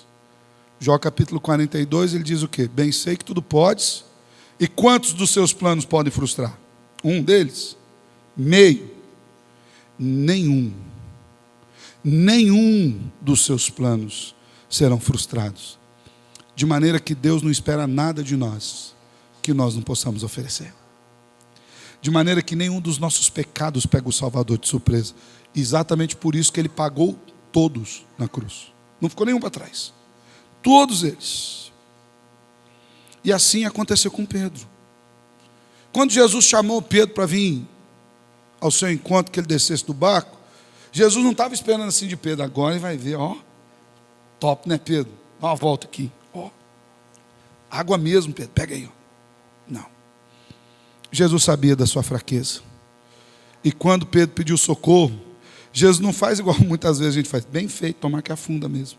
Jó capítulo 42, ele diz o quê? Bem sei que tudo podes, e quantos dos seus planos podem frustrar? Um deles? Meio. Nenhum dos seus planos serão frustrados. De maneira que Deus não espera nada de nós que nós não possamos oferecer. De maneira que nenhum dos nossos pecados pega o Salvador de surpresa. Exatamente por isso que Ele pagou todos na cruz. Não ficou nenhum para trás. Todos eles. E assim aconteceu com Pedro. Quando Jesus chamou Pedro para vir ao seu encontro, que ele descesse do barco, Jesus não estava esperando assim de Pedro: agora ele vai ver, ó, top, né, Pedro? Dá uma volta aqui, ó, água mesmo, Pedro, pega aí, ó. Não. Jesus sabia da sua fraqueza. E quando Pedro pediu socorro, Jesus não faz igual muitas vezes a gente faz: bem feito, tomar que afunda mesmo.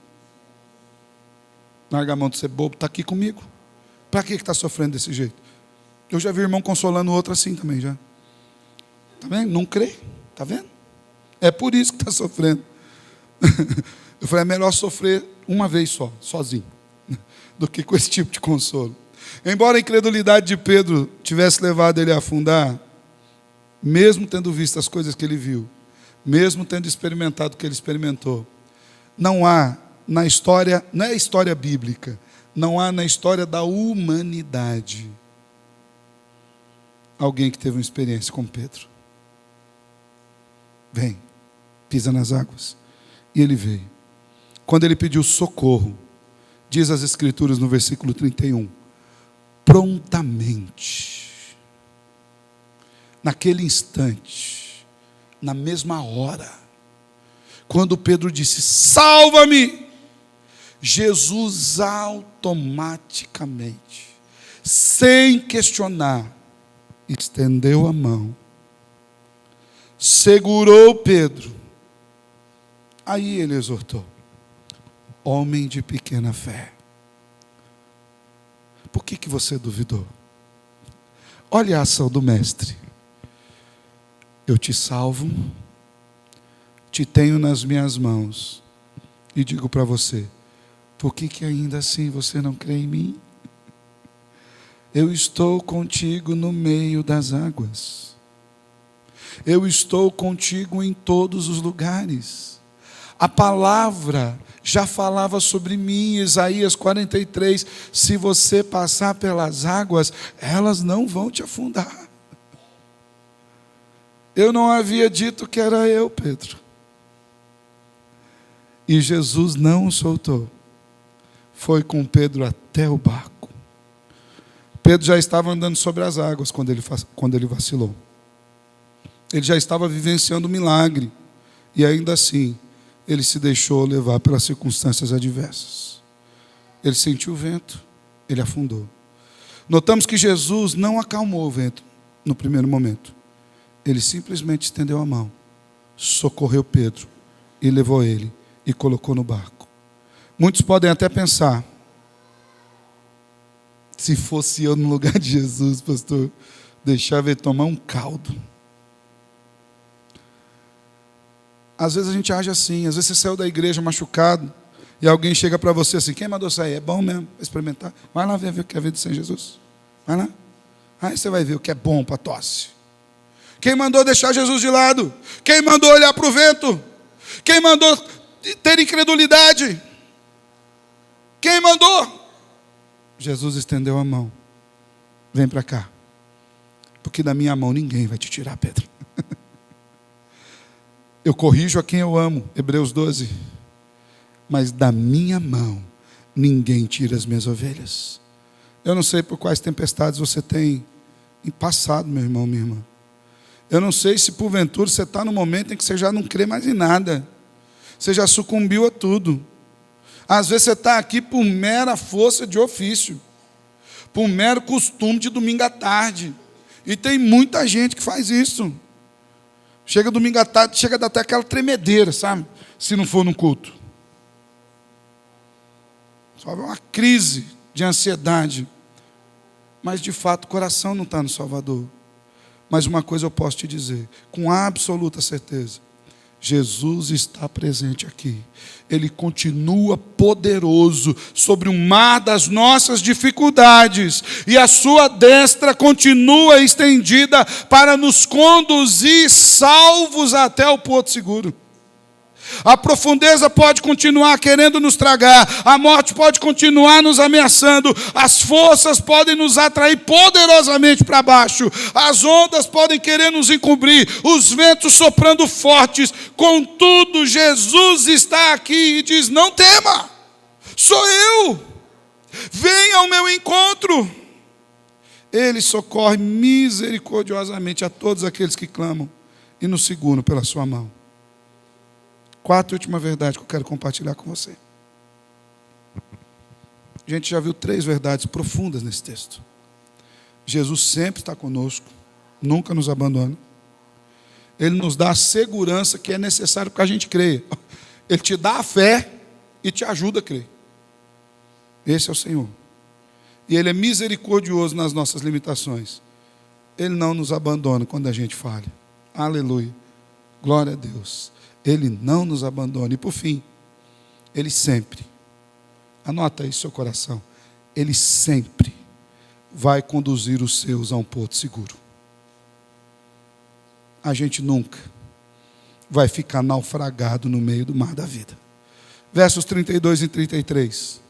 Larga a mão de ser bobo, está aqui comigo. Para que está sofrendo desse jeito? Eu já vi irmão consolando o outro assim também, já. Está vendo? Não crê, está vendo? É por isso que está sofrendo. Eu falei: é melhor sofrer uma vez só, sozinho, do que com esse tipo de consolo. Embora a incredulidade de Pedro tivesse levado ele a afundar, mesmo tendo visto as coisas que ele viu, mesmo tendo experimentado o que ele experimentou, não há na história, não é a história bíblica, não há na história da humanidade alguém que teve uma experiência como Pedro. Vem, pisa nas águas. E ele veio. Quando ele pediu socorro, diz as Escrituras no versículo 31, prontamente, naquele instante, na mesma hora, quando Pedro disse: salva-me, Jesus automaticamente, sem questionar, estendeu a mão, segurou Pedro. Aí ele exortou: homem de pequena fé, por que você duvidou? Olha a ação do mestre. Eu te salvo, te tenho nas minhas mãos, e digo para você: por que ainda assim você não crê em mim? Eu estou contigo no meio das águas. Eu estou contigo em todos os lugares. A palavra já falava sobre mim, Isaías 43, se você passar pelas águas, elas não vão te afundar. Eu não havia dito que era eu, Pedro. E Jesus não o soltou. Foi com Pedro até o barco. Pedro já estava andando sobre as águas quando ele vacilou. Ele já estava vivenciando um milagre. E ainda assim, ele se deixou levar pelas circunstâncias adversas. Ele sentiu o vento, ele afundou. Notamos que Jesus não acalmou o vento no primeiro momento. Ele simplesmente estendeu a mão, socorreu Pedro e levou ele e colocou no barco. Muitos podem até pensar, se fosse eu no lugar de Jesus, pastor, deixava ele tomar um caldo. Às vezes a gente age assim, às vezes você saiu da igreja machucado e alguém chega para você assim, quem mandou sair? É bom mesmo, experimentar. Vai lá ver o que é a vida sem Jesus. Vai lá. Aí você vai ver o que é bom para tosse. Quem mandou deixar Jesus de lado? Quem mandou olhar para o vento? Quem mandou ter incredulidade? Quem mandou? Jesus estendeu a mão. Vem para cá. Porque da minha mão ninguém vai te tirar, Pedro. Eu corrijo a quem eu amo, Hebreus 12. Mas da minha mão ninguém tira as minhas ovelhas. Eu não sei por quais tempestades você tem passado, meu irmão, minha irmã. Eu não sei se porventura você está no momento em que você já não crê mais em nada. Você já sucumbiu a tudo. Às vezes você está aqui por mera força de ofício. Por mero costume de domingo à tarde. E tem muita gente que faz isso. Chega domingo à tarde, chega a dar até aquela tremedeira, sabe? Se não for no culto. Só uma crise de ansiedade. Mas de fato o coração não está no Salvador. Mas uma coisa eu posso te dizer, com absoluta certeza, Jesus está presente aqui. Ele continua poderoso sobre o mar das nossas dificuldades. E a sua destra continua estendida para nos conduzir salvos até o porto seguro. A profundeza pode continuar querendo nos tragar, a morte pode continuar nos ameaçando, as forças podem nos atrair poderosamente para baixo, as ondas podem querer nos encobrir, os ventos soprando fortes, contudo Jesus está aqui e diz, não tema, sou eu, venha ao meu encontro. Ele socorre misericordiosamente a todos aqueles que clamam e nos seguram pela sua mão. Quarta e última verdade que eu quero compartilhar com você. A gente já viu 3 verdades profundas nesse texto. Jesus sempre está conosco, nunca nos abandona. Ele nos dá a segurança que é necessário para que a gente creia. Ele te dá a fé e te ajuda a crer. Esse é o Senhor. E Ele é misericordioso nas nossas limitações. Ele não nos abandona quando a gente falha. Aleluia. Glória a Deus. Ele não nos abandona. E por fim, Ele sempre, anota aí seu coração, Ele sempre vai conduzir os seus a um porto seguro. A gente nunca vai ficar naufragado no meio do mar da vida. Versos 32 e 33.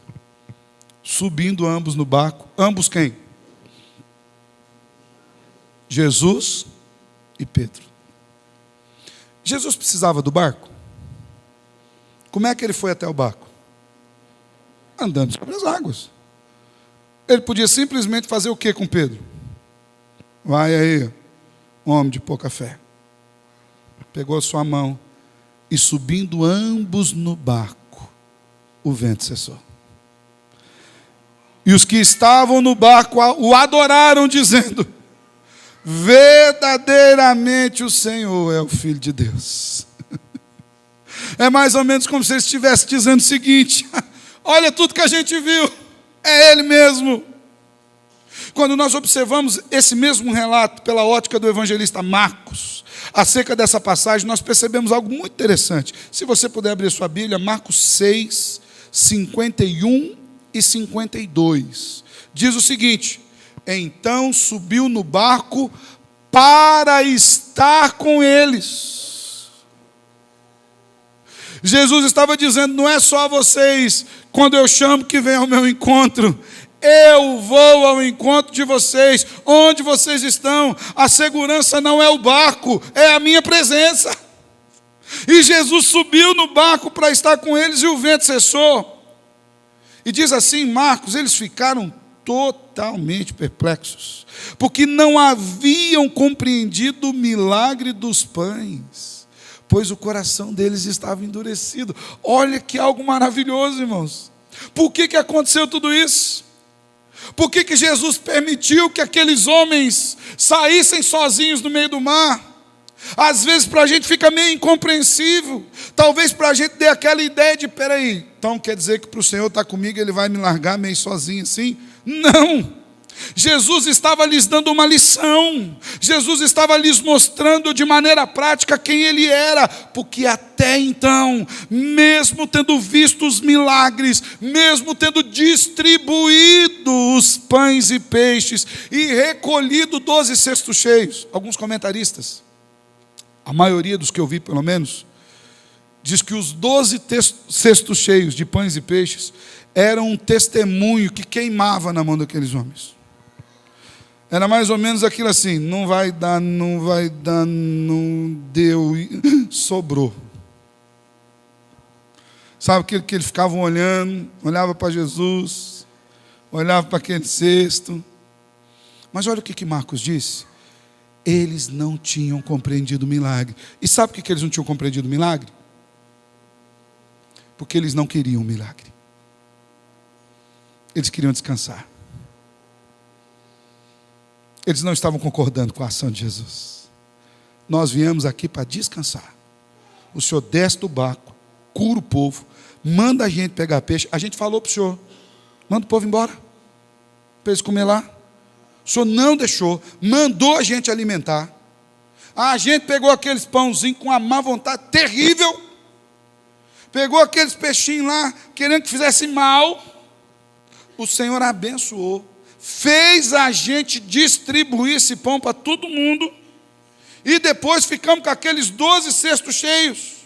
Subindo ambos no barco. Ambos quem? Jesus e Pedro. Jesus precisava do barco? Como é que ele foi até o barco? Andando sobre as águas. Ele podia simplesmente fazer o que com Pedro? Vai aí, homem de pouca fé. Pegou a sua mão e subindo ambos no barco, o vento cessou. E os que estavam no barco o adoraram, dizendo, verdadeiramente o Senhor é o Filho de Deus. É mais ou menos como se ele estivesse dizendo o seguinte, olha tudo que a gente viu, é Ele mesmo. Quando nós observamos esse mesmo relato pela ótica do evangelista Marcos, acerca dessa passagem, nós percebemos algo muito interessante. Se você puder abrir sua Bíblia, Marcos 6, 51 e 52. Diz o seguinte, então subiu no barco para estar com eles. Jesus estava dizendo: não é só vocês, quando eu chamo, que vem ao meu encontro. Eu vou ao encontro de vocês, onde vocês estão. A segurança não é o barco, é a minha presença. E Jesus subiu no barco para estar com eles, e o vento cessou. E diz assim Marcos: eles ficaram totalmente perplexos, porque não haviam compreendido o milagre dos pães, pois o coração deles estava endurecido. Olha que algo maravilhoso, irmãos. Por que aconteceu tudo isso? Por que Jesus permitiu que aqueles homens saíssem sozinhos no meio do mar? Às vezes para a gente fica meio incompreensível. Talvez para a gente dê aquela ideia de: peraí, então quer dizer que para o Senhor estar comigo, Ele vai me largar meio sozinho assim? Não. Jesus estava lhes dando uma lição. Jesus estava lhes mostrando de maneira prática quem Ele era. Porque até então, mesmo tendo visto os milagres, mesmo tendo distribuído os pães e peixes e recolhido 12 cestos cheios, alguns comentaristas, a maioria dos que eu vi pelo menos, diz que os 12 cestos cheios de pães e peixes eram um testemunho que queimava na mão daqueles homens. Era mais ou menos aquilo assim: não vai dar, não deu, sobrou. Sabe aquilo que eles ficavam olhando, olhava para Jesus, olhava para aquele cesto. Mas olha o que Marcos disse: eles não tinham compreendido o milagre. E sabe por que eles não tinham compreendido o milagre? Porque eles não queriam o milagre. Eles queriam descansar. Eles não estavam concordando com a ação de Jesus. Nós viemos aqui para descansar. O Senhor desce do barco, cura o povo, manda a gente pegar peixe. A gente falou para o Senhor: manda o povo embora, para eles comer lá. O Senhor não deixou, mandou a gente alimentar. A gente pegou aqueles pãozinhos com uma má vontade terrível, pegou aqueles peixinhos lá, querendo que fizesse mal. O Senhor abençoou, fez a gente distribuir esse pão para todo mundo, e depois ficamos com aqueles 12 cestos cheios.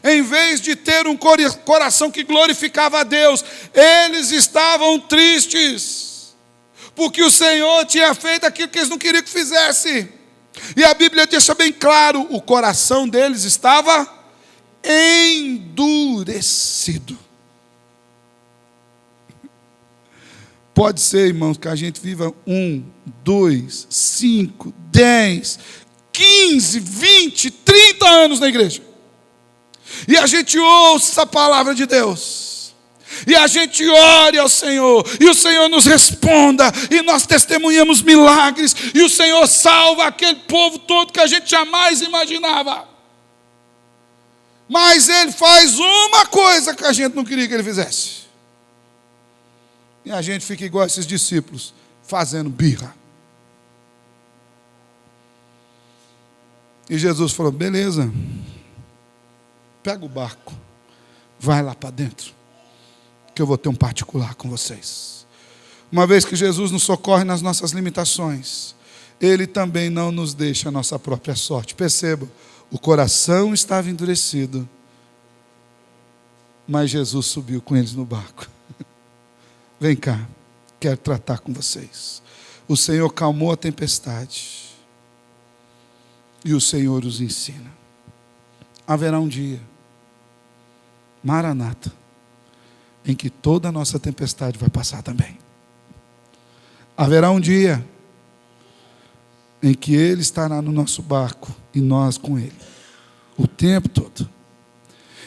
Em vez de ter um coração que glorificava a Deus, eles estavam tristes, porque o Senhor tinha feito aquilo que eles não queriam que fizesse. E a Bíblia deixa bem claro: o coração deles estava endurecido. Pode ser, irmãos, que a gente viva 1, 2, 5, 10, 15, 20, 30 anos na igreja, e a gente ouça a palavra de Deus, e a gente ore ao Senhor, e o Senhor nos responda, e nós testemunhamos milagres, e o Senhor salva aquele povo todo que a gente jamais imaginava. Mas Ele faz uma coisa que a gente não queria que Ele fizesse. E a gente fica igual a esses discípulos, fazendo birra. E Jesus falou: beleza, pega o barco, vai lá para dentro, que eu vou ter um particular com vocês. Uma vez que Jesus nos socorre nas nossas limitações, Ele também não nos deixa a nossa própria sorte. Perceba, o coração estava endurecido, mas Jesus subiu com eles no barco. Vem cá, quero tratar com vocês. O Senhor calmou a tempestade, e o Senhor os ensina. Haverá um dia, Maranata, em que toda a nossa tempestade vai passar também. Haverá um dia em que Ele estará no nosso barco e nós com Ele, o tempo todo.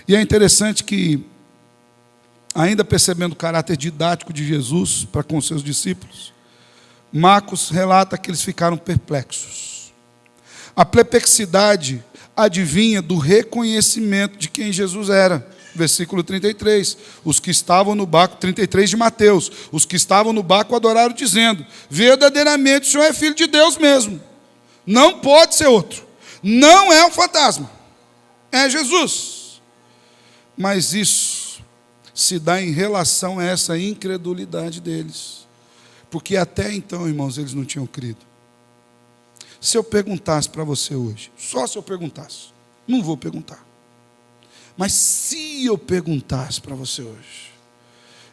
E é interessante que, ainda percebendo o caráter didático de Jesus para com seus discípulos, Marcos relata que eles ficaram perplexos. A perplexidade advinha do reconhecimento de quem Jesus era. Versículo 33, os que estavam no barco, 33 de Mateus, os que estavam no barco adoraram dizendo: verdadeiramente o Senhor é Filho de Deus mesmo, não pode ser outro, não é um fantasma, é Jesus. Mas isso se dá em relação a essa incredulidade deles, porque até então, irmãos, eles não tinham crido. Se eu perguntasse para você hoje, só se eu perguntasse, não vou perguntar, Mas se eu perguntasse para você hoje,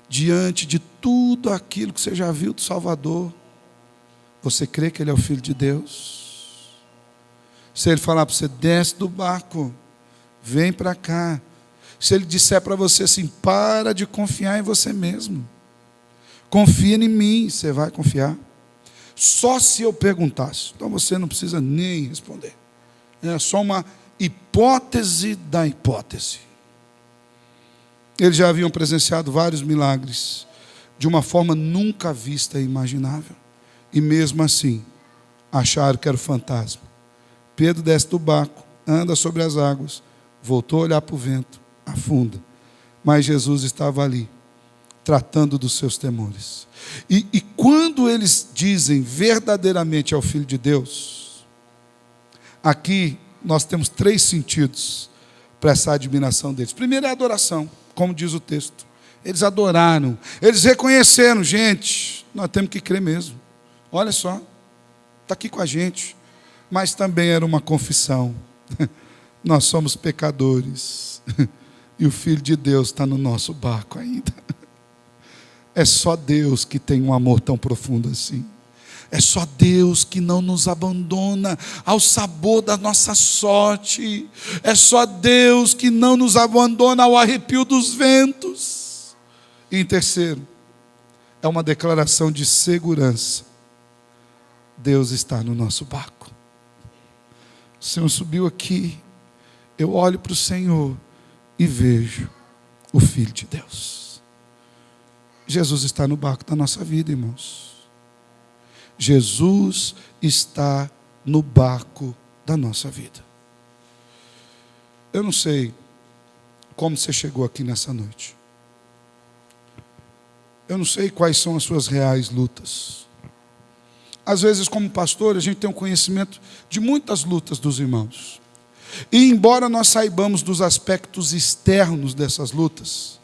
diante de tudo aquilo que você já viu do Salvador, você crê que Ele é o Filho de Deus? Se Ele falar para você, desce do barco, vem para cá. Se Ele disser para você assim, para de confiar em você mesmo, confia em mim, você vai confiar? Só se eu perguntasse. Então você não precisa nem responder. É só uma hipótese da hipótese. Eles já haviam presenciado vários milagres de uma forma nunca vista e imaginável. E mesmo assim, acharam que era o fantasma. Pedro desce do barco, anda sobre as águas, voltou a olhar para o vento, afunda. Mas Jesus estava ali, tratando dos seus temores. E quando eles dizem verdadeiramente ao Filho de Deus, aqui nós temos 3 sentidos para essa admiração deles. Primeiro é a adoração, como diz o texto. Eles adoraram, eles reconheceram, gente, nós temos que crer mesmo. Olha só, está aqui com a gente. Mas também era uma confissão. Nós somos pecadores. E o Filho de Deus está no nosso barco ainda. É só Deus que tem um amor tão profundo assim. É só Deus que não nos abandona ao sabor da nossa sorte. É só Deus que não nos abandona ao arrepio dos ventos. E em terceiro, é uma declaração de segurança. Deus está no nosso barco. O Senhor subiu aqui. Eu olho para o Senhor e vejo o Filho de Deus. Jesus está no barco da nossa vida, irmãos. Jesus está no barco da nossa vida. Eu não sei como você chegou aqui nessa noite. Eu não sei quais são as suas reais lutas. Às vezes, como pastor, a gente tem um conhecimento de muitas lutas dos irmãos. E embora nós saibamos dos aspectos externos dessas lutas,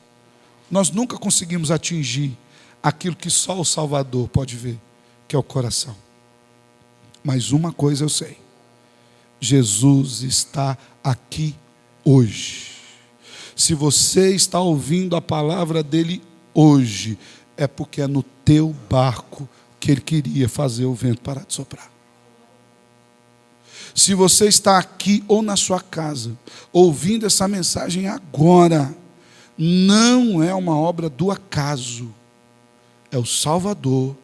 nós nunca conseguimos atingir aquilo que só o Salvador pode ver, que é o coração. Mas uma coisa eu sei: Jesus está aqui hoje. Se você está ouvindo a palavra dele hoje, é porque é no teu barco que ele queria fazer o vento parar de soprar. Se você está aqui ou na sua casa, ouvindo essa mensagem agora, não é uma obra do acaso. É o Salvador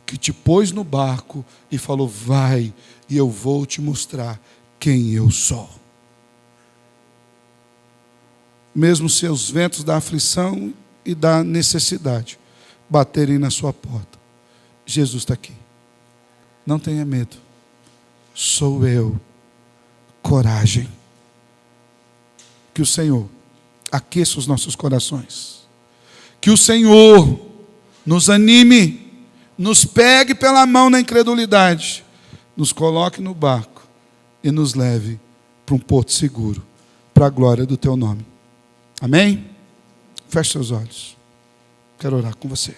que te pôs no barco e falou: vai, e eu vou te mostrar quem eu sou. Mesmo se os ventos da aflição e da necessidade baterem na sua porta, Jesus está aqui. Não tenha medo. Sou eu. Coragem. Que o Senhor aqueça os nossos corações. Que o Senhor nos anime, nos pegue pela mão na incredulidade, nos coloque no barco e nos leve para um porto seguro, para a glória do teu nome. Amém? Feche seus olhos. Quero orar com você.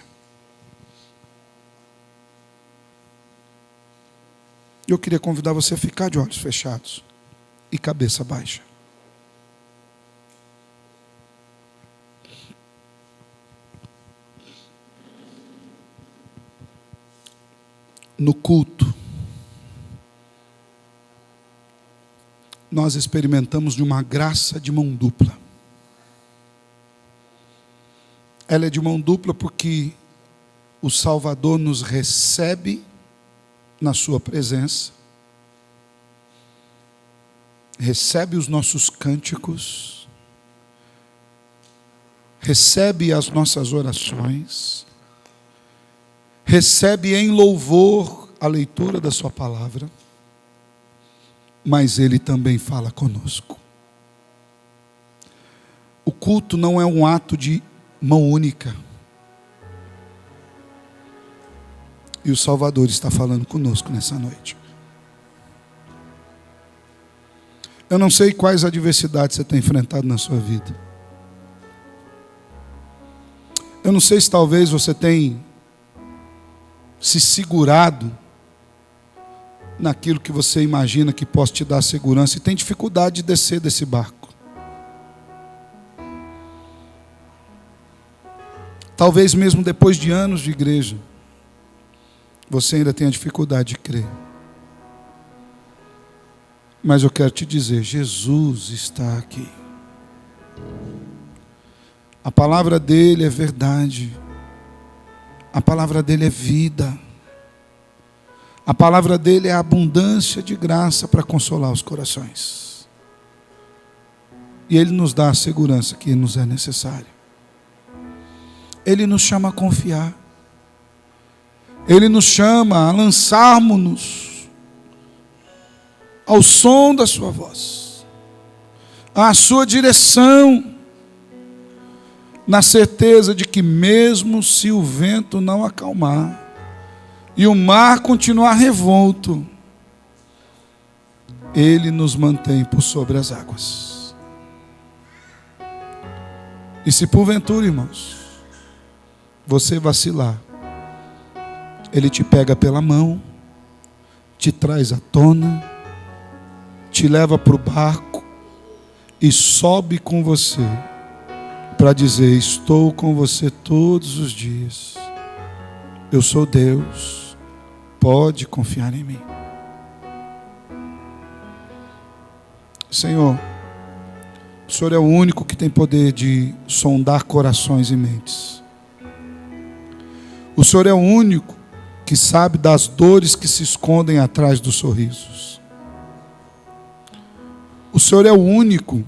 Eu queria convidar você a ficar de olhos fechados e cabeça baixa. No culto, nós experimentamos de uma graça de mão dupla. Ela é de mão dupla porque o Salvador nos recebe na sua presença, recebe os nossos cânticos, recebe as nossas orações, recebe em louvor a leitura da sua palavra, mas ele também fala conosco. O culto não é um ato de mão única. E o Salvador está falando conosco nessa noite. Eu não sei quais adversidades você tem enfrentado na sua vida. Eu não sei se talvez você tem se segurado naquilo que você imagina que possa te dar segurança e tem dificuldade de descer desse barco. Talvez mesmo depois de anos de igreja, você ainda tenha dificuldade de crer. Mas eu quero te dizer, Jesus está aqui. A palavra dele é verdade. A palavra dele é vida. A palavra dele é abundância de graça para consolar os corações. E ele nos dá a segurança que nos é necessária. Ele nos chama a confiar. Ele nos chama a lançarmos-nos ao som da sua voz, à sua direção, na certeza de que mesmo se o vento não acalmar e o mar continuar revolto, Ele nos mantém por sobre as águas. E se porventura, irmãos, você vacilar, Ele te pega pela mão, te traz à tona, te leva para o barco e sobe com você para dizer: estou com você todos os dias. Eu sou Deus, pode confiar em mim. Senhor, o Senhor é o único que tem poder de sondar corações e mentes. O Senhor é o único que sabe das dores que se escondem atrás dos sorrisos. O Senhor é o único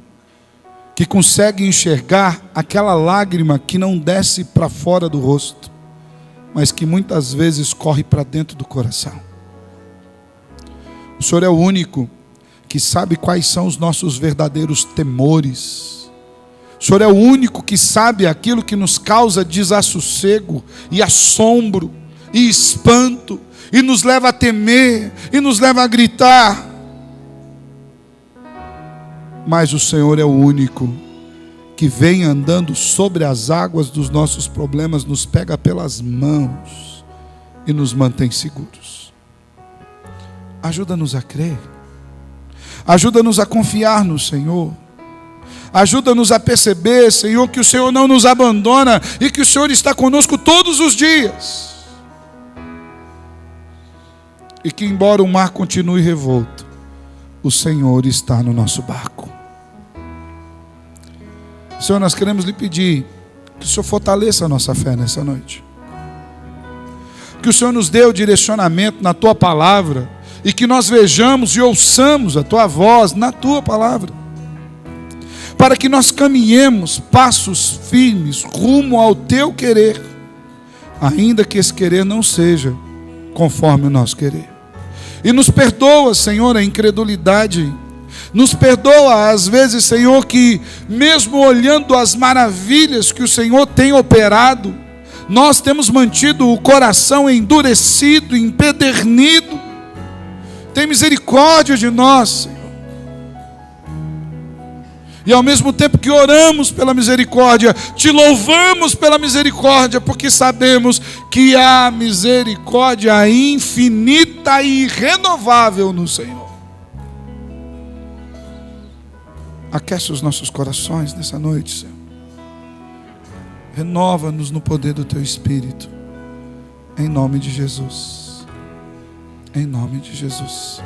que consegue enxergar aquela lágrima que não desce para fora do rosto, mas que muitas vezes corre para dentro do coração. O Senhor é o único que sabe quais são os nossos verdadeiros temores. O Senhor é o único que sabe aquilo que nos causa desassossego e assombro e espanto, e nos leva a temer, e nos leva a gritar. Mas o Senhor é o único que vem andando sobre as águas dos nossos problemas, nos pega pelas mãos e nos mantém seguros. Ajuda-nos a crer. Ajuda-nos a confiar no Senhor. Ajuda-nos a perceber, Senhor, que o Senhor não nos abandona e que o Senhor está conosco todos os dias. E que embora o mar continue revolto, o Senhor está no nosso barco. Senhor, nós queremos lhe pedir que o Senhor fortaleça a nossa fé nessa noite. Que o Senhor nos dê o direcionamento na Tua palavra e que nós vejamos e ouçamos a Tua voz na Tua palavra. Para que nós caminhemos passos firmes rumo ao Teu querer, ainda que esse querer não seja conforme o nosso querer. E nos perdoa, Senhor, a incredulidade. Nos perdoa, às vezes, Senhor, que mesmo olhando as maravilhas que o Senhor tem operado, nós temos mantido o coração endurecido, empedernido. Tem misericórdia de nós, Senhor. E ao mesmo tempo que oramos pela misericórdia, te louvamos pela misericórdia, porque sabemos que há misericórdia infinita e renovável no Senhor. Aquece os nossos corações nessa noite, Senhor. Renova-nos no poder do Teu Espírito. Em nome de Jesus. Em nome de Jesus.